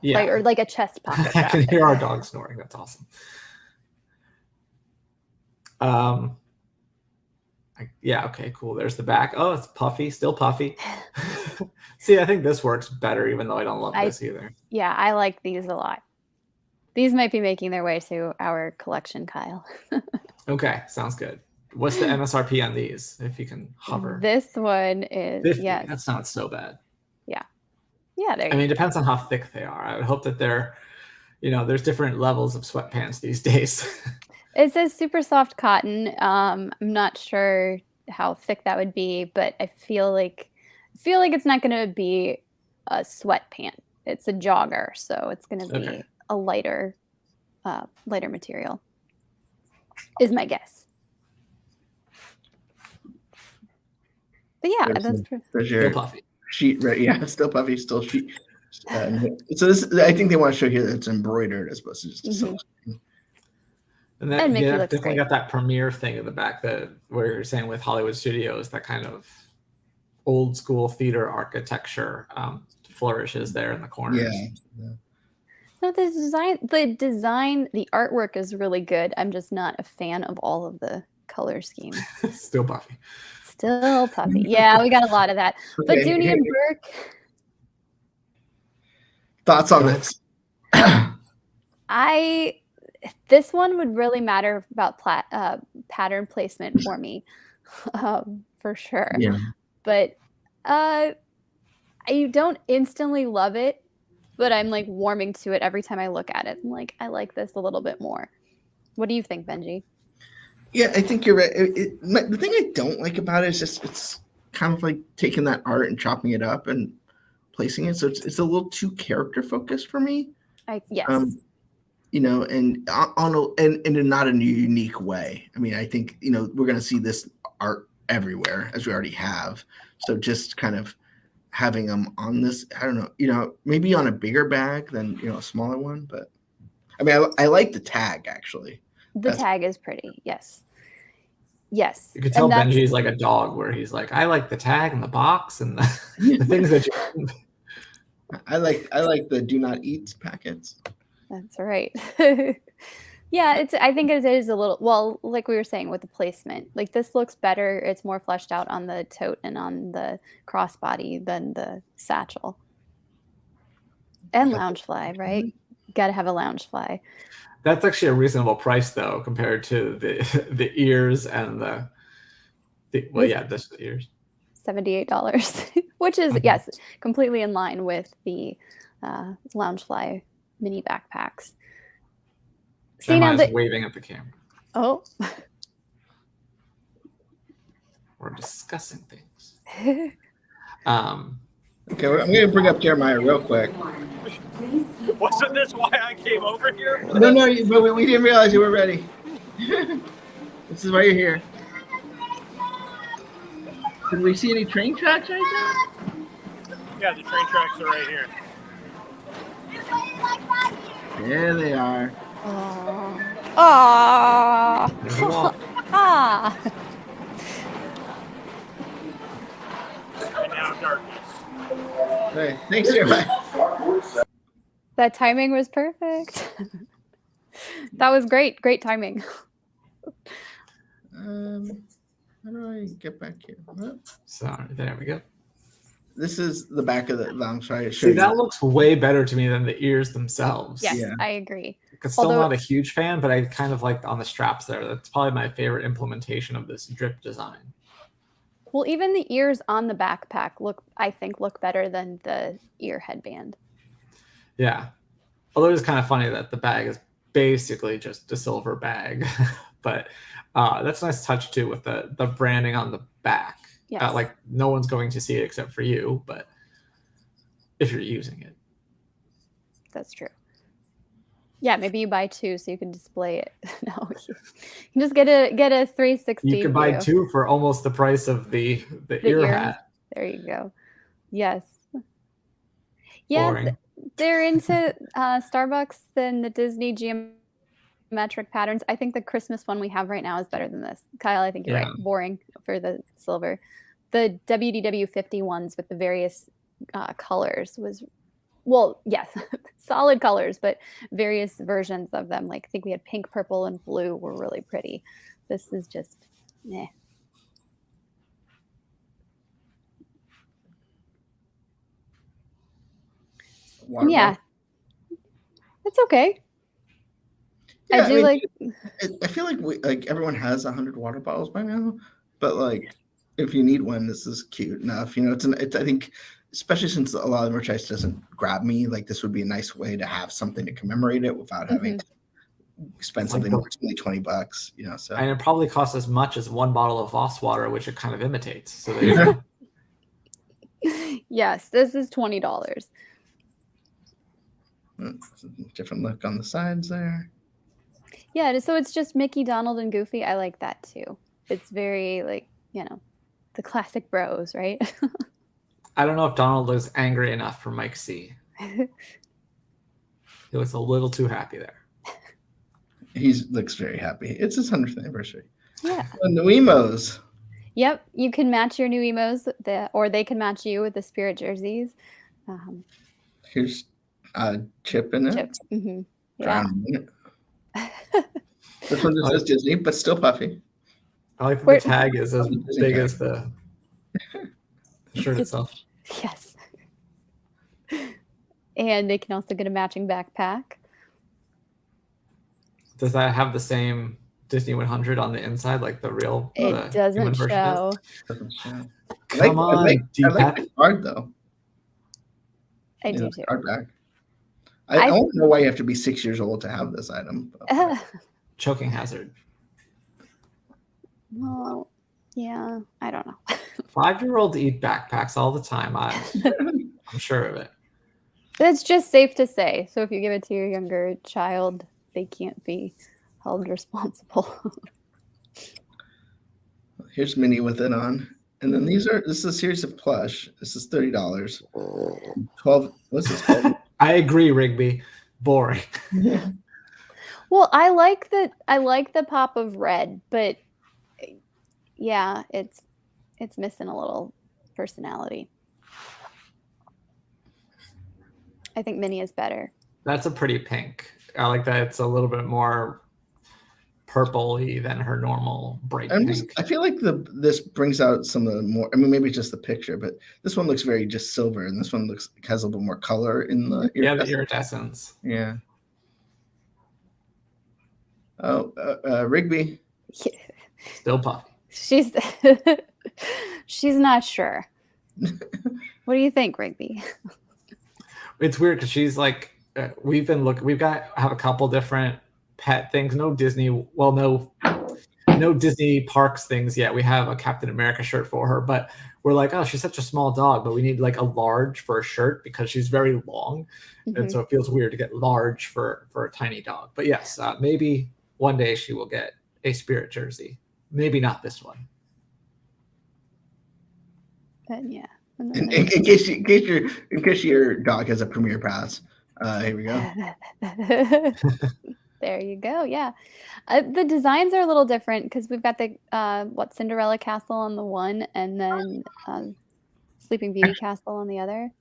Yeah. Or like a chest pocket. I can hear our dog snoring. That's awesome. Yeah, okay, cool. There's the back. Oh, it's puffy, still puffy. See, I think this works better, even though I don't love this either. Yeah, I like these a lot. These might be making their way to our collection, Kyle. Okay, sounds good. What's the MSRP on these, if you can hover? This one is 50. Yes. That's not so bad. Yeah. Yeah, I mean, it depends on how thick they are. I would hope that they're, there's different levels of sweatpants these days. It says super soft cotton. I'm not sure how thick that would be, but I feel like it's not going to be a sweatpant. It's a jogger, so it's going to be a lighter material. Is my guess. But yeah, that's still puffy. Sheet, right? Yeah, still puffy, still sheet. So this, I think they want to show here that it's embroidered as opposed to just a silk. And that definitely got that premiere thing in the back where you're saying with Hollywood Studios, that kind of old school theater architecture flourishes there in the corners. Yeah. No, the design, the artwork is really good. I'm just not a fan of all of the color scheme. Still puffy. Still puffy. Yeah, we got a lot of that. But Dooney and Burke. Thoughts on this? This one would really matter about pattern placement for me, for sure. Yeah. But I don't instantly love it, but I'm like warming to it every time I look at it. I'm like, I like this a little bit more. What do you think, Benji? Yeah, I think you're right. The thing I don't like about it is just it's kind of like taking that art and chopping it up and placing it. So it's a little too character focused for me. Yes. And in not a unique way. I mean, I think, we're going to see this art everywhere as we already have. So just kind of having them on this, I don't know, maybe on a bigger bag than, a smaller one. But I mean, I like the tag actually. The tag is pretty. Yes. Yes. You could tell Benji's like a dog where he's like, I like the tag and the box and the things that you. I like the do not eat packets. That's right. Yeah, I think it is a little, well, like we were saying with the placement. Like this looks better. It's more fleshed out on the tote and on the crossbody than the satchel. And Loungefly, right? Got to have a Loungefly. That's actually a reasonable price though, compared to the ears and the this the ears. $78, which is yes, completely in line with the Loungefly mini backpacks. See now that waving at the camera. Oh, we're discussing things. Okay, I'm going to bring up Jeremiah real quick. Wasn't this why I came over here? No, but we didn't realize you were ready. This is why you're here. Did we see any train tracks right there? Yeah, the train tracks are right here. There they are. ah, ah. And now darkness. Hey, thanks, Jeremiah. That timing was perfect. That was great. Great timing. How do I get back here? What? Sorry, there we go. This is the back of the lounge. See, that looks way better to me than the ears themselves. Yes, I agree. I'm still not a huge fan, but I kind of like on the straps there. That's probably my favorite implementation of this drip design. Well, even the ears on the backpack I think look better than the ear headband. Yeah. Although it's kind of funny that the bag is basically just a silver bag, but that's a nice touch too with the branding on the back. Yes. Like no one's going to see it except for you, but if you're using it. That's true. Yeah, maybe you buy two so you can display it. No, you can just get a 360. You can buy two for almost the price of the ear hat. There you go. Yes. Yeah, Boring. they're into Starbucks and the Disney geometric patterns. I think the Christmas one we have right now is better than this. Kyle, I think you're right. Boring for the silver. The WDW 50 ones with the various colors was, well, yes, solid colors, but various versions of them. Like I think we had pink, purple, and blue were really pretty. This is just, eh. Yeah, it's okay. Yeah, I do like. I feel like everyone has 100 water bottles by now, but like if you need one, this is cute enough. You know, it's I think especially since a lot of the merchandise doesn't grab me, like this would be a nice way to have something to commemorate it without having to spend something more than $20. You know, so and it probably costs as much as one bottle of Voss water, which it kind of imitates. So there you go. Yes, this is $20. Different look on the sides there. Yeah, so it's just Mickey, Donald, and Goofy. I like that too. It's very like, you know, the classic bros, right? I don't know if Donald was angry enough for Mike C. He looks a little too happy there. He looks very happy. It's his 100th anniversary. Yeah. And the Emos. Yep, you can match your new emos, or they can match you with the Spirit jerseys. Here's Chip in it. Chip. Mm-hmm. Yeah. This one just says Disney, but still puffy. I like that the tag is as big as the shirt itself. Yes. And they can also get a matching backpack. Does that have the same Disney 100 on the inside, like the real? It doesn't show. Come on, I like the card though. I do too. Card back. I don't know why you have to be 6 years old to have this item. Choking hazard. Well, yeah, I don't know. 5-year-olds eat backpacks all the time. I'm sure of it. It's just safe to say. So if you give it to your younger child, they can't be held responsible. Here's Minnie with it on. And then this is a series of plush. This is $30. 12. What's this called? I agree, Rigby. Boring. Well, I like the pop of red, but yeah, it's missing a little personality. I think Minnie is better. That's a pretty pink. I like that it's a little bit more purpley than her normal bright pink. I feel like this brings out some of the more. I mean, maybe it's just the picture, but this one looks very just silver, and this one has a little more color in the the iridescence. Yeah. Oh, Rigby. Still puffy. She's not sure. What do you think, Rigby? It's weird because she's like, we've have a couple different pet things. No Disney parks things yet. We have a Captain America shirt for her, but we're like, oh, she's such a small dog, but we need like a large for a shirt because she's very long. And so it feels weird to get large for a tiny dog. But yes, maybe one day she will get a Spirit jersey. Maybe not this one. Yeah. In case your dog has a Premier Pass, here we go. There you go. Yeah, the designs are a little different because we've got the Cinderella Castle on the one, and then Sleeping Beauty Castle on the other.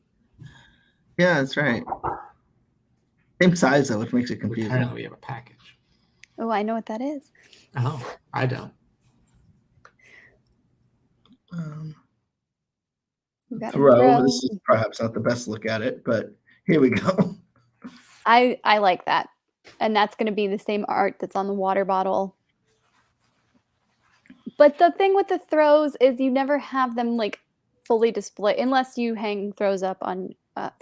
Yeah, that's right. Same size though, which makes it confusing. Apparently, we have a package. Oh, I know what that is. Oh, I don't. Throw. This is perhaps not the best look at it, but here we go. I like that. And that's going to be the same art that's on the water bottle. But the thing with the throws is you never have them like fully display unless you hang throws up on wow,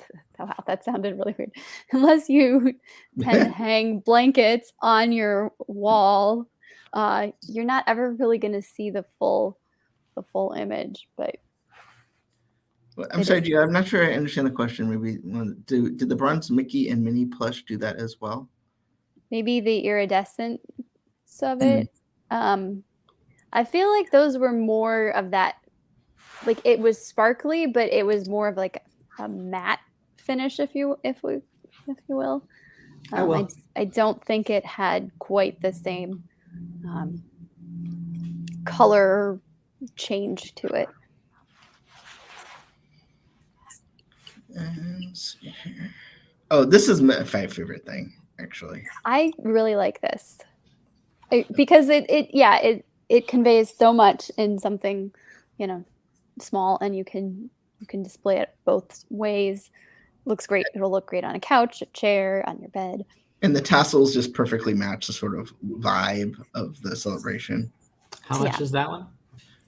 that sounded really weird. Unless you tend to hang blankets on your wall, you're not ever really going to see the full image. But I'm sorry, Gia, I'm not sure I understand the question. Maybe did the bronze Mickey and Minnie plush do that as well? Maybe the iridescence of it. I feel like those were more of that, like it was sparkly, but it was more of like a matte finish, if you will. I don't think it had quite the same color change to it. Oh, this is my favorite thing, actually. I really like this because it conveys so much in something, small, and you can display it both ways. Looks great. It'll look great on a couch, a chair, on your bed. And the tassels just perfectly match the sort of vibe of the celebration. How much is that one?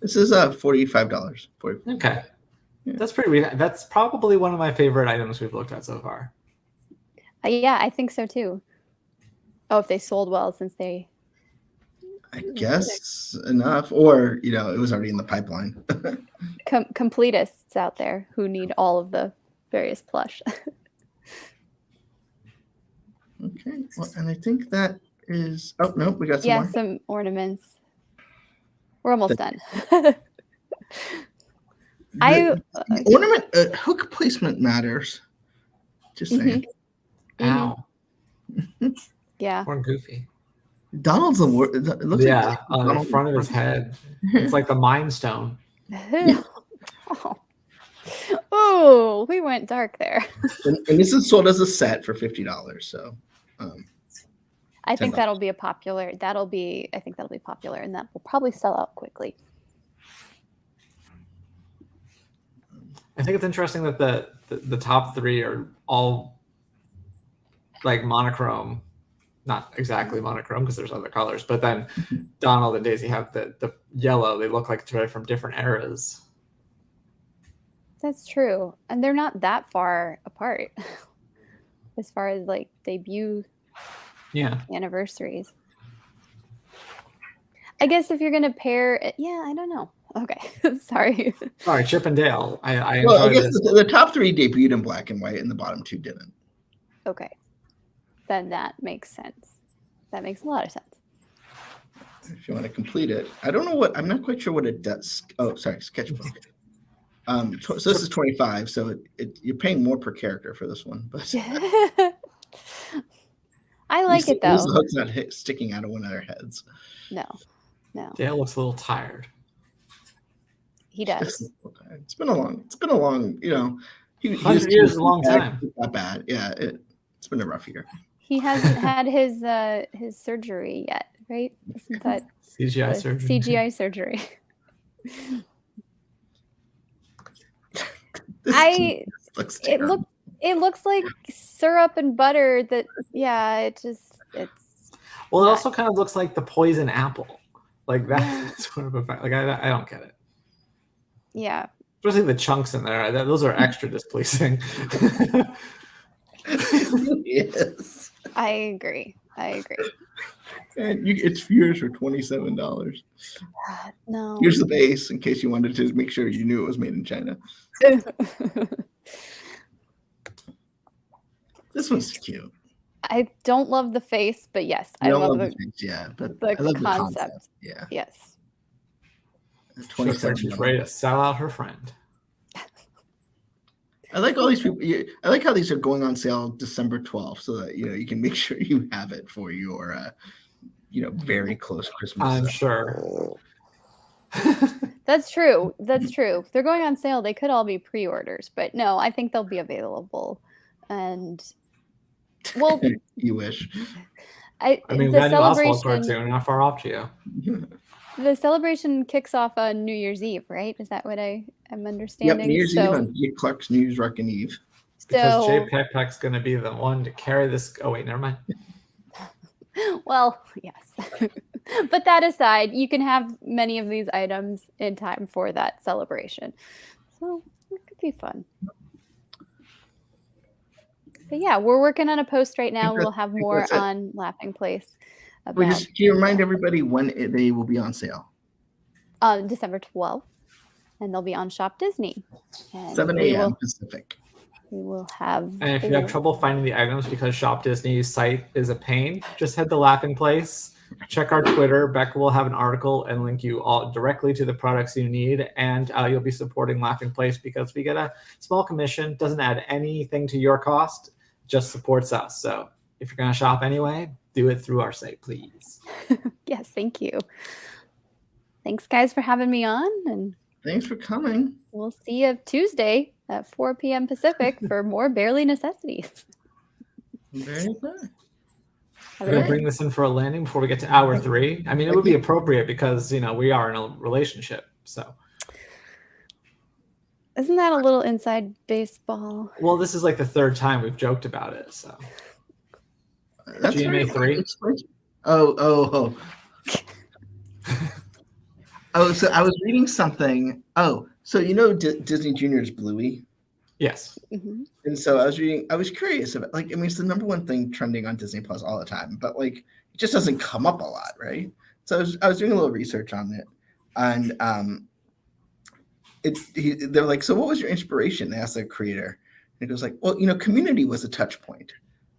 This is $45. Okay. Yeah. That's pretty. That's probably one of my favorite items we've looked at so far. Yeah, I think so too. Oh, if they sold well, since they. I guess enough, or it was already in the pipeline. Completists out there who need all of the various plush. Okay, well, and I think that is. Oh no, we got some more. Some ornaments. We're almost done. The ornament hook placement matters. Just saying. Ow. Yeah. Or Goofy. Donald's the word. It looks like on the front of his head. It's like the Mind Stone. Oh, we went dark there. and this is sold as a set for $50. So, I think that'll be popular, and that will probably sell out quickly. I think it's interesting that the top three are all like monochrome, not exactly monochrome because there's other colors, but then Donald and Daisy have the yellow. They look like they're from different eras. That's true. And they're not that far apart as far as like debut anniversaries. I guess if you're going to pair it, I don't know. Okay. Sorry. Sorry, Chip and Dale. I guess the top three debuted in black and white and the bottom two didn't. Okay. Then that makes sense. That makes a lot of sense. If you want to complete it. I'm not quite sure what it does. Oh, sorry, sketchbook. So this is 25, so you're paying more per character for this one. But I like it though. The hook's not sticking out of one of their heads. No. Dale looks a little tired. He does. It's been a long. 100 years is a long time. Not bad. Yeah, it's been a rough year. He hasn't had his surgery yet. right? Isn't that CGI the surgery. CGI surgery? This looks It terrible. looks like syrup and butter. That it's Well, it not- also kind of looks like the poison apple, like that Yeah. sort of effect. Like I don't get it. yeah. Especially the chunks in there. Those are extra displeasing. Yes. I agree. And it's yours for $27. No. Here's the base in case you wanted to make sure you knew it was made in China. This one's cute. I don't love the face, but yes, I You don't love love the the face, yeah, but the I love the concept. concept. Yeah. Yes. Looks like she's $27. ready to sell out her friend. I like all these people. I like how these are going on sale December 12th, so that you can make sure you have it for your very close Christmas. I'm sure. That's true. They're going on sale. They could all be pre-orders, but no, I think they'll be available. And well, You wish. I mean, the that new Oswald celebration cartoon, not far off, Gio. the celebration kicks off on New Year's Eve, right? Is that what I'm Yep, understanding? New Year's Eve on Jay Clark's New Year's Rockin' Eve. Because So, Jay Peck's going to be the one to carry this. Oh, wait, never mind. well, yes. But that aside, you can have many of these items in time for that celebration. So it could be fun. But yeah, we're working on a post right now. We'll have more that's it. on Laughing Place Can about you remind everybody when they will be on sale? December 12th, and they'll be on Shop Disney. And 7 we a.m. will- Pacific. We will have. And if you have trouble finding the items because Shop Disney's site is a pain, just head to Laughing Place. Check our Twitter. Becca will have an article and link you all directly to the products you need, and you'll be supporting Laughing Place because we get a small commission. Doesn't add anything to your cost, just supports us. So if you're going to shop anyway, do it through our site, please. Yes, thank you. Thanks, guys, for having me on, and Thanks for coming. we'll see you Tuesday at 4 p.m. Pacific for more Barely Necessities. Very good. Have a We're going good to bring this in for a landing before we get to hour 3. I mean, it would be appropriate because, we are in a relationship. So, Isn't that a little inside baseball? well, this is like the 3rd time we've joked about it. So, That's GMA very 3? Oh. Oh, so I was reading something. Oh, so Disney Junior's Bluey? yes. Mhm. And so I was curious about, it's the number one thing trending on Disney Plus all the time, but it just doesn't come up a lot, right? So I was doing a little research on it, and they're like, so what was your inspiration? They asked the creator, and he goes like, well, Community was a touch point.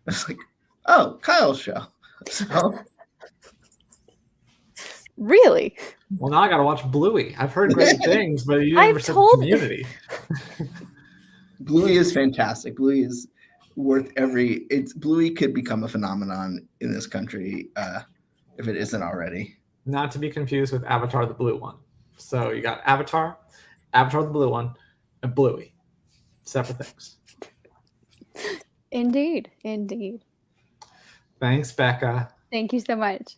I was like, oh, Kyle's show. So Really? Well, now I got to watch Bluey. I've heard great things, but you never said told- Community. Bluey is fantastic. Bluey is worth Bluey could become a phenomenon in this country if it isn't already. Not to be confused with Avatar the Blue one. So you got Avatar the Blue one, and Bluey. Separate things. Indeed. Thanks, Becca. Thank you so much.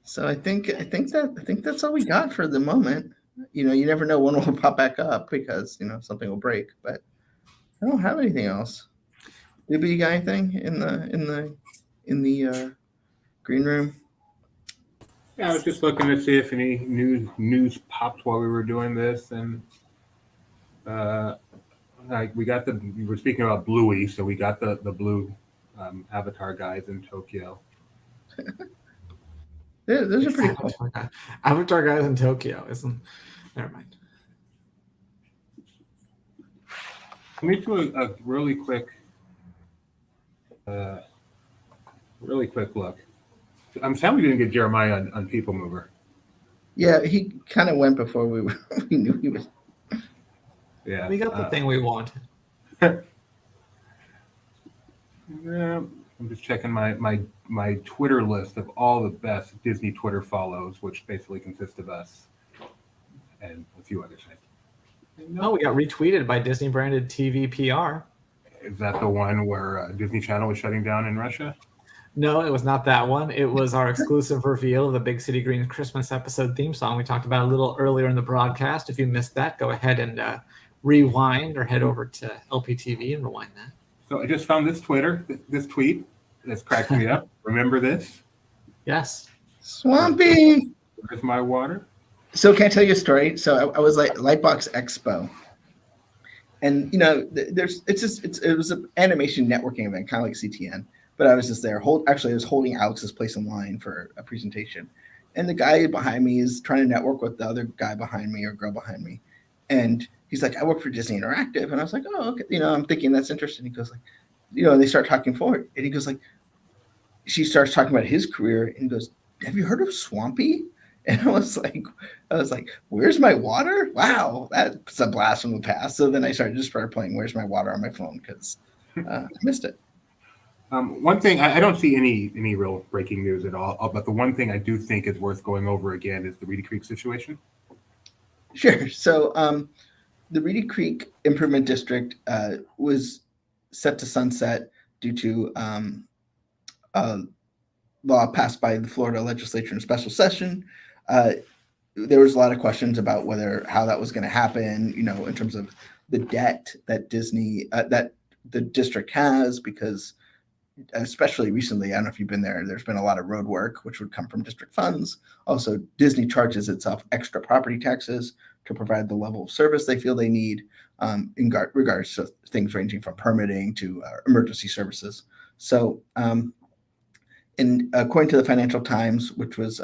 So I think that's all we got for the moment. You never know when we'll pop back up because something will break. But I don't have anything else. Libby, you got anything in the green room? Yeah, I was just looking to see if any news popped while we were doing this, and we were speaking about Bluey, so we got the blue Avatar guys in Tokyo. Those are pretty cool. Avatar guys in Tokyo isn't. Never mind. Let me do a really quick look. I'm sad we didn't get Jeremiah on People Mover. Yeah, he kind of went before we knew he was. Yeah, We got the thing we wanted. Yeah, I'm just checking my Twitter list of all the best Disney Twitter follows, which basically consists of us and a few other sites. Oh, we got retweeted by Disney branded TV PR. Is that the one where Disney Channel was shutting down in Russia? No, it was not that one. It was our exclusive reveal of the Big City Greens Christmas episode theme song we talked about a little earlier in the broadcast. If you missed that, go ahead and rewind or head over to LPTV and rewind that. So I just found this tweet that's cracked me up. Remember this? Yes. Swampy. Where's my water? So can I tell you a story? So I was like Lightbox Expo, and it was an animation networking event, kind of like CTN. But I was just there. I was holding Alex's place in line for a presentation, and the guy behind me is trying to network with the other guy behind me or girl behind me, and he's like, "I work for Disney Interactive," and I was like, "Oh, okay." I'm thinking that's interesting. He goes like, and they start talking forward, and he goes like, she starts talking about his career, and he goes, "Have you heard of Swampy?" And I was like, "Where's my water?" Wow, that's a blast from the past. So then I started playing "Where's My Water" on my phone because I missed it. One thing, I don't see any real breaking news at all, but the one thing I do think is worth going over again is the Reedy Creek situation. Sure. So the Reedy Creek Improvement District was set to sunset due to law passed by the Florida legislature in a special session. There was a lot of questions about how that was going to happen, in terms of the debt that Disney, that the district has, because especially recently, I don't know if you've been there, there's been a lot of road work, which would come from district funds. Also, Disney charges itself extra property taxes to provide the level of service they feel they need in regards to things ranging from permitting to emergency services. So, according to the Financial Times, which was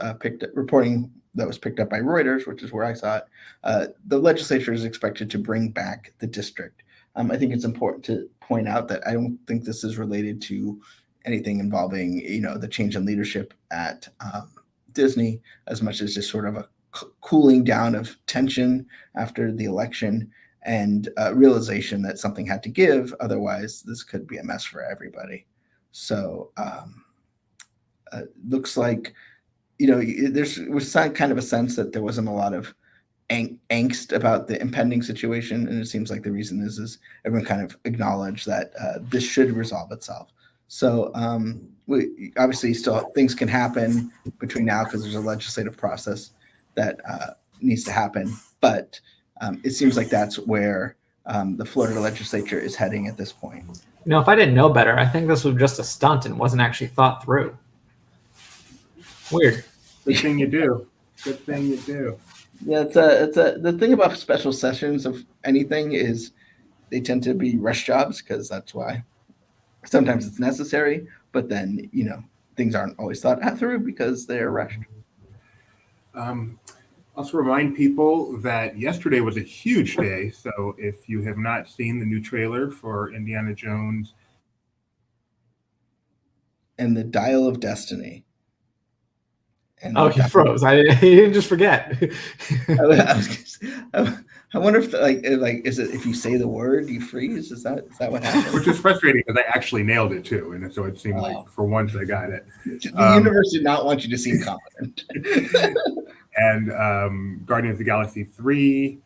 reporting that was picked up by Reuters, which is where I saw it, the legislature is expected to bring back the district. I think it's important to point out that I don't think this is related to anything involving, the change in leadership at Disney, as much as just sort of a cooling down of tension after the election and realization that something had to give. Otherwise, this could be a mess for everybody. So looks like, there was kind of a sense that there wasn't a lot of angst about the impending situation, and it seems like the reason is everyone kind of acknowledged that this should resolve itself. So we obviously still things can happen between now because there's a legislative process that needs to happen, but it seems like that's where the Florida legislature is heading at this point. If I didn't know better, I think this was just a stunt and wasn't actually thought through. Weird. Good thing you do. Good thing you do. Yeah, the thing about special sessions of anything is they tend to be rush jobs, because that's why sometimes it's necessary, but then things aren't always thought through because they're rushed. Also remind people that yesterday was a huge day, so if you have not seen the new trailer for Indiana Jones and the Dial of Destiny. He froze. He didn't just forget. I wonder if is it if you say the word you freeze? Is that what happens? Which is frustrating because I actually nailed it too, and so it seemed like for once I got it. The universe did not want you to seem confident. And Guardians of the Galaxy 3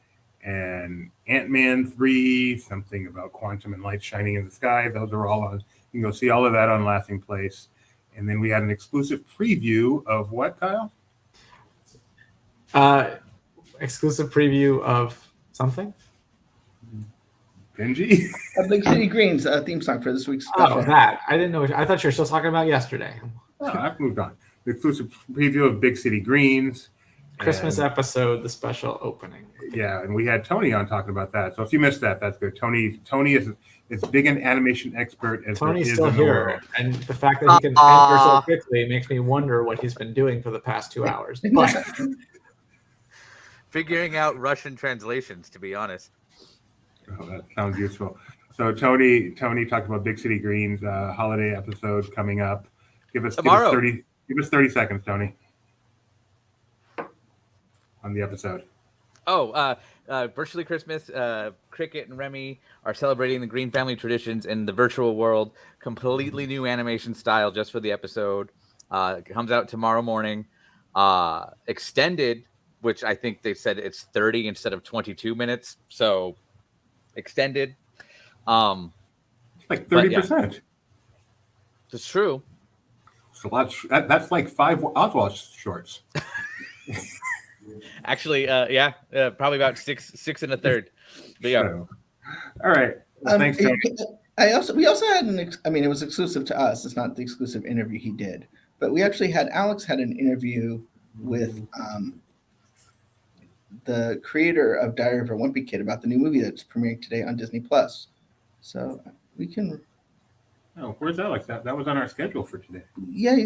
and Ant-Man 3, something about quantum and light shining in the sky. Those are all on. You can go see all of that on Laughing Place. And then we had an exclusive preview of what, Kyle? Exclusive preview of something? Benji? Big City Greens theme song for this week's special. Oh, that. I didn't know. I thought you were still talking about yesterday. Oh, I've moved on. The exclusive preview of Big City Greens. Christmas episode, the special opening. Yeah, and we had Tony on talking about that. So if you missed that, that's good. Tony is as big an animation expert as Tony's there is still in the here, world. and the fact that he can answer so quickly makes me wonder what he's been doing for the past 2 hours. But Figuring out Russian translations, to be honest. Oh, that sounds useful. So Tony talked about Big City Greens holiday episode coming up. Give us 30 seconds, Tony, on the episode. Virtually Christmas. Cricket and Remy are celebrating the Green family traditions in the virtual world. Completely new animation style just for the episode. It comes out tomorrow morning. Extended, which I think they said it's 30 instead of 22 minutes. So extended. Like 30%. It's true. It's a lot. That's like 5 Oswald shorts. Actually, probably about six and a third. But yeah, So, all right. Well, thanks, Tony. We also had it was exclusive to us. It's not the exclusive interview he did, but we actually had Alex had an interview with the creator of Diary of a Wimpy Kid about the new movie that's premiering today on Disney Plus. So we can. Oh, where's Alex? That was on our schedule for today. Yeah, we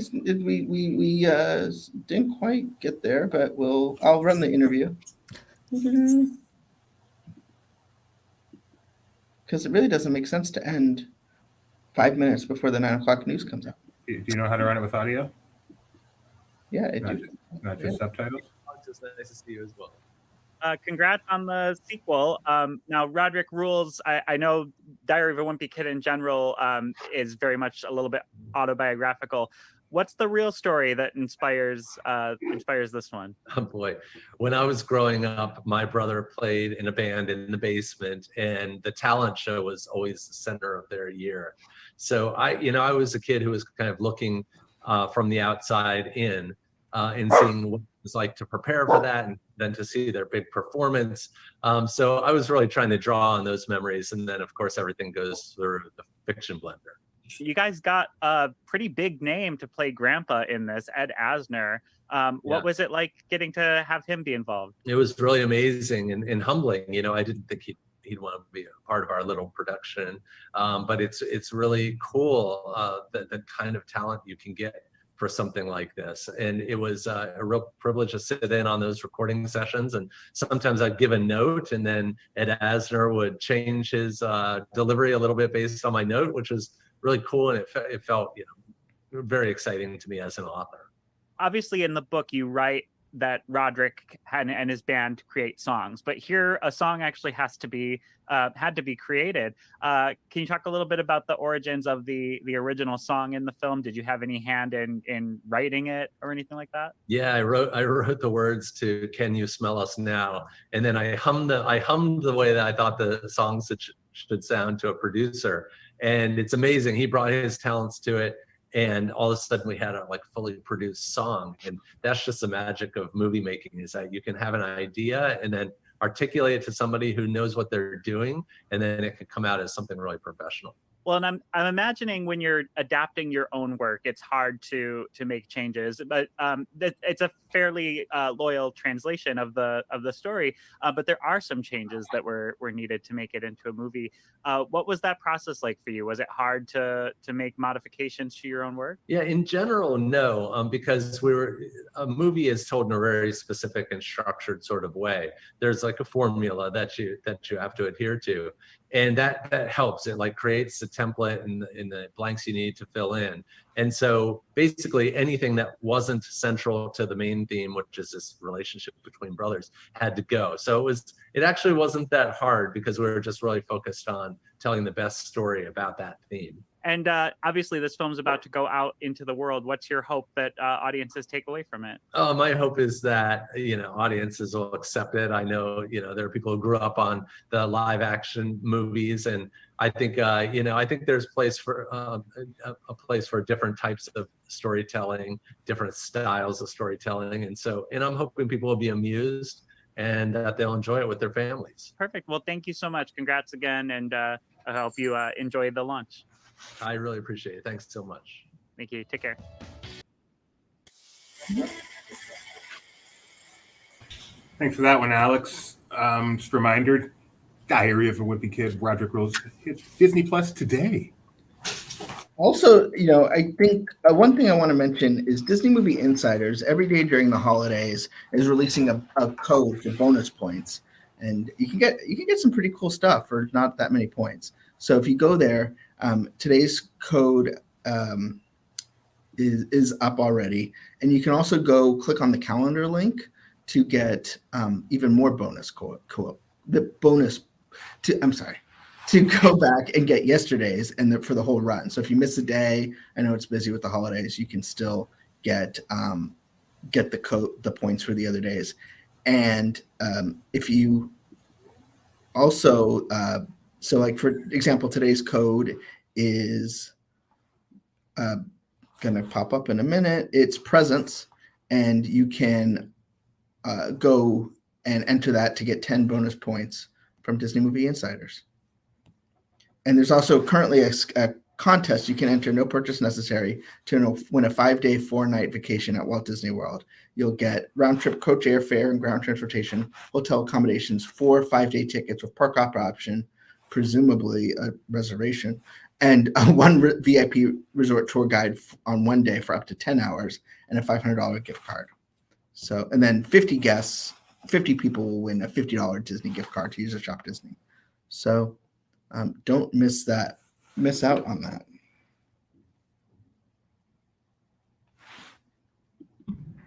didn't quite get there, but I'll run the interview. Because it really doesn't make sense to end 5 minutes before the 9 o'clock news comes out. Do you know how to run it with audio? Yeah, Not just subtitles? It's nice to see you as well. Congrats on the sequel. Now, Roderick Rules, I know Diary of a Wimpy Kid in general is very much a little bit autobiographical. What's the real story that inspires this one? Oh boy. When I was growing up, my brother played in a band in the basement, and the talent show was always the center of their year. So I was a kid who was kind of looking from the outside in and seeing what it was like to prepare for that, and then to see their big performance. So I was really trying to draw on those memories. And then of course, everything goes through the fiction blender. You guys got a pretty big name to play Grandpa in this, Ed Asner. What was it like getting to have him be involved? It was really amazing and humbling. I didn't think he'd want to be a part of our little production, but it's really cool the kind of talent you can get for something like this. And it was a real privilege to sit in on those recording sessions. And sometimes I'd give a note, and then Ed Asner would change his delivery a little bit based on my note, which was really cool. And it felt very exciting to me as an author. Obviously in the book you write that Roderick and his band create songs, but here a song actually had to be created. Can you talk a little bit about the origins of the original song in the film? Did you have any hand in writing it or anything like that? Yeah, I wrote the words to "Can You Smell Us Now," and then I hummed the way that I thought the songs should sound to a producer. And it's amazing. He brought his talents to it, and all of a sudden we had a fully produced song. And that's just the magic of movie making, is that you can have an idea and then articulate it to somebody who knows what they're doing, and then it can come out as something really professional. Well, and I'm imagining when you're adapting your own work, it's hard to make changes, but it's a fairly loyal translation of the story. But there are some changes that were needed to make it into a movie. What was that process like for you? Was it hard to make modifications to your own work? Yeah, in general, no, because a movie is told in a very specific and structured sort of way. There's like a formula that you have to adhere to. And that helps. It creates the template and the blanks you need to fill in. And so basically anything that wasn't central to the main theme, which is this relationship between brothers, had to go. So it actually wasn't that hard, because we were just really focused on telling the best story about that theme. And obviously this film's about to go out into the world. What's your hope that audiences take away from it? Oh, my hope is that, audiences will accept it. I know, there are people who grew up on the live action movies, and I think, I think there's place for a place for different types of storytelling, different styles of storytelling. And I'm hoping people will be amused and that they'll enjoy it with their families. Perfect. Well, thank you so much. Congrats again. And I hope you enjoy the launch. I really appreciate it. Thanks so much. Thank you. Take care. Thanks for that one, Alex. Just a reminder, Diary of a Wimpy Kid, Roderick Rules, hits Disney Plus today. Also, I think one thing I want to mention is Disney Movie Insiders every day during the holidays is releasing a code for bonus points, and you can get some pretty cool stuff for not that many points. So if you go there, today's code is up already, and you can also go click on the calendar link to get even more bonus to go back and get yesterday's for the whole run. So if you miss a day, I know it's busy with the holidays, you can still get the points for the other days. And if you also so for example, today's code is going to pop up in a minute. It's presents, and you can go and enter that to get 10 bonus points from Disney Movie Insiders. And there's also currently a contest you can enter, no purchase necessary, to win a 5-day, 4-night vacation at Walt Disney World. You'll get round-trip coach airfare and ground transportation, hotel accommodations, 4 5-day tickets with park hopper option, presumably a reservation, and one VIP resort tour guide on one day for up to 10 hours, and a $500 gift card. So, and then 50 people will win a $50 Disney gift card to use at Shop Disney. So don't miss out on that.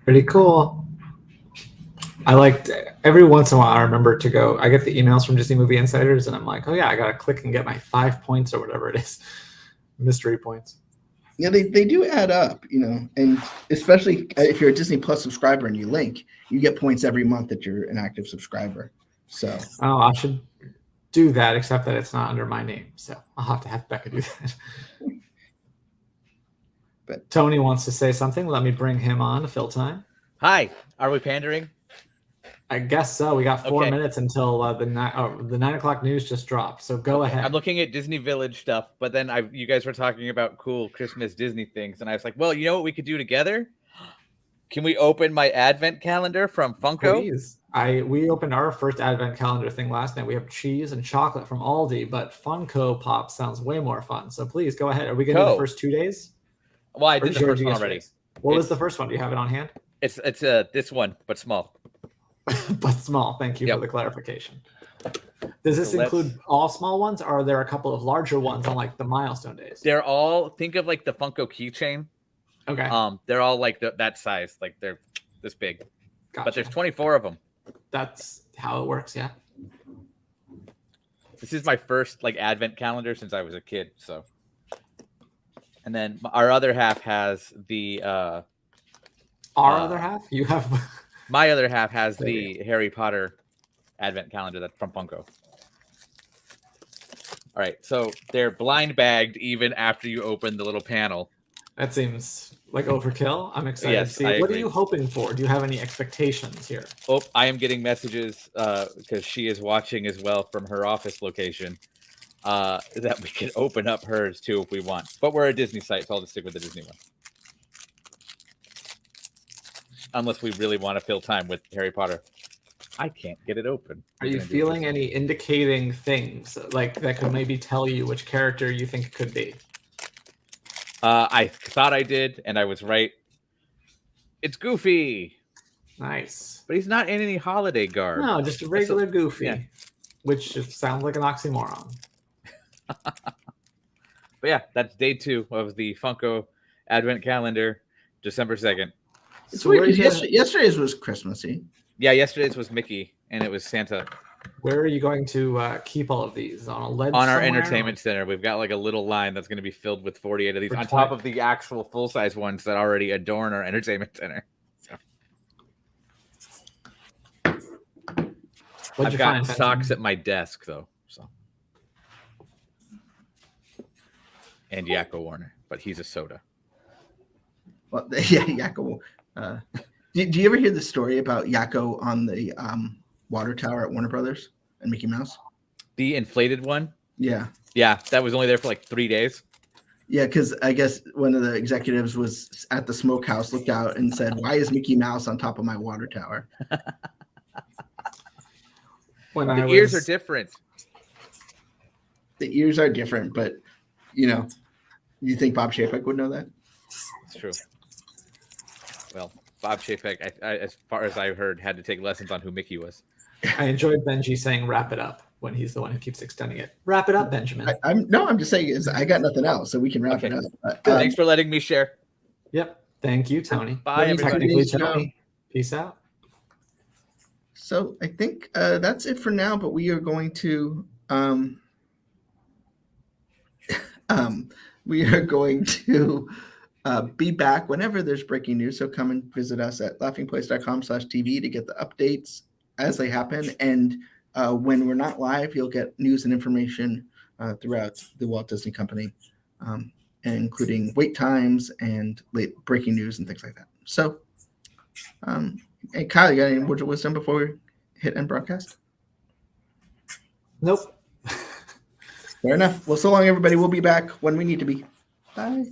Pretty cool. I liked every once in a while. I remember to go. I get the emails from Disney Movie Insiders, and I'm like, oh yeah, I gotta click and get my 5 points or whatever it is, mystery points. Yeah, they do add up, and especially if you're a Disney Plus subscriber and you link, you get points every month that you're an active subscriber. So I should do that, except that it's not under my name, so I'll have Becca do that. But Tony wants to say something. Let me bring him on to fill time. Hi, are we pandering? I guess so. We got 4 minutes until the 9 o'clock news just dropped. So go ahead. I'm looking at Disney Village stuff, but then you guys were talking about cool Christmas Disney things, and I was like, well, you know what we could do together? Can we open my advent calendar from Funko? Please. We opened our first advent calendar thing last night. We have cheese and chocolate from Aldi, but Funko Pop sounds way more fun. So please go ahead. Are we going to do the first 2 days? Well, I did the first one already. What was the first one? Do you have it on hand? It's this one, but small. But small. Thank you for the clarification. Does this include all small ones, or are there a couple of larger ones on like the milestone days? They're all, think of like the Funko keychain. Okay. They're all like that size, like they're this big. Gotcha. But there's 24 of them. That's how it works, yeah. This is my first like advent calendar since I was a kid, so. And then our other half has the other half? You have my other half has the Harry Potter advent calendar that's from Funko. All right, so they're blind bagged even after you open the little panel. That seems like overkill. I'm excited to see. What are you hoping for? Do you have any expectations here? Oh, I am getting messages because she is watching as well from her office location that we can open up hers too if we want. But we're a Disney site, so I'll just stick with the Disney one. Unless we really want to fill time with Harry Potter. I can't get it open. Are you feeling any indicating things like that could maybe tell you which character you think it could be? I thought I did, and I was right. It's Goofy. Nice. But he's not in any holiday garb. No, just a regular Goofy, which sounds like an oxymoron. But yeah, that's day 2 of the Funko Advent Calendar, December 2nd. It's weird because yesterday's was Christmassy. Yeah, yesterday's was Mickey, and it was Santa. Where are you going to keep all of these? On a ledge on our somewhere? entertainment center. We've got like a little line that's going to be filled with 48 of these on top of the actual full-size ones that already adorn our entertainment center. So. I've got socks at my desk, though. So. And Yakko Warner, but he's a soda. Well, yeah, Yakko. Do you ever hear the story about Yakko on the water tower at Warner Brothers and Mickey Mouse? The inflated one? Yeah. Yeah, that was only there for like 3 days. Yeah, because I guess one of the executives was at the smokehouse, looked out and said, "Why is Mickey Mouse on top of my water tower?" The ears are different. The ears are different, but you think Bob Chapek would know that? It's true. Well, Bob Chapek, as far as I heard, had to take lessons on who Mickey was. I enjoyed Benji saying "wrap it up" when he's the one who keeps extending it. Wrap it up, Benjamin. I'm just saying I got nothing else, so we can wrap it up. Thanks for letting me share. Yep. Thank you, Tony. Bye, everybody. Tony. Peace out. So I think that's it for now, but we are going to be back whenever there's breaking news. So come and visit us at laughingplace.com/TV to get the updates as they happen. And when we're not live, you'll get news and information throughout the Walt Disney Company. including wait times and late breaking news and things like that. So, hey, Kyle, you got any words of wisdom before we hit end broadcast? Nope. Fair enough. Well, so long, everybody. We'll be back when we need to be. Bye.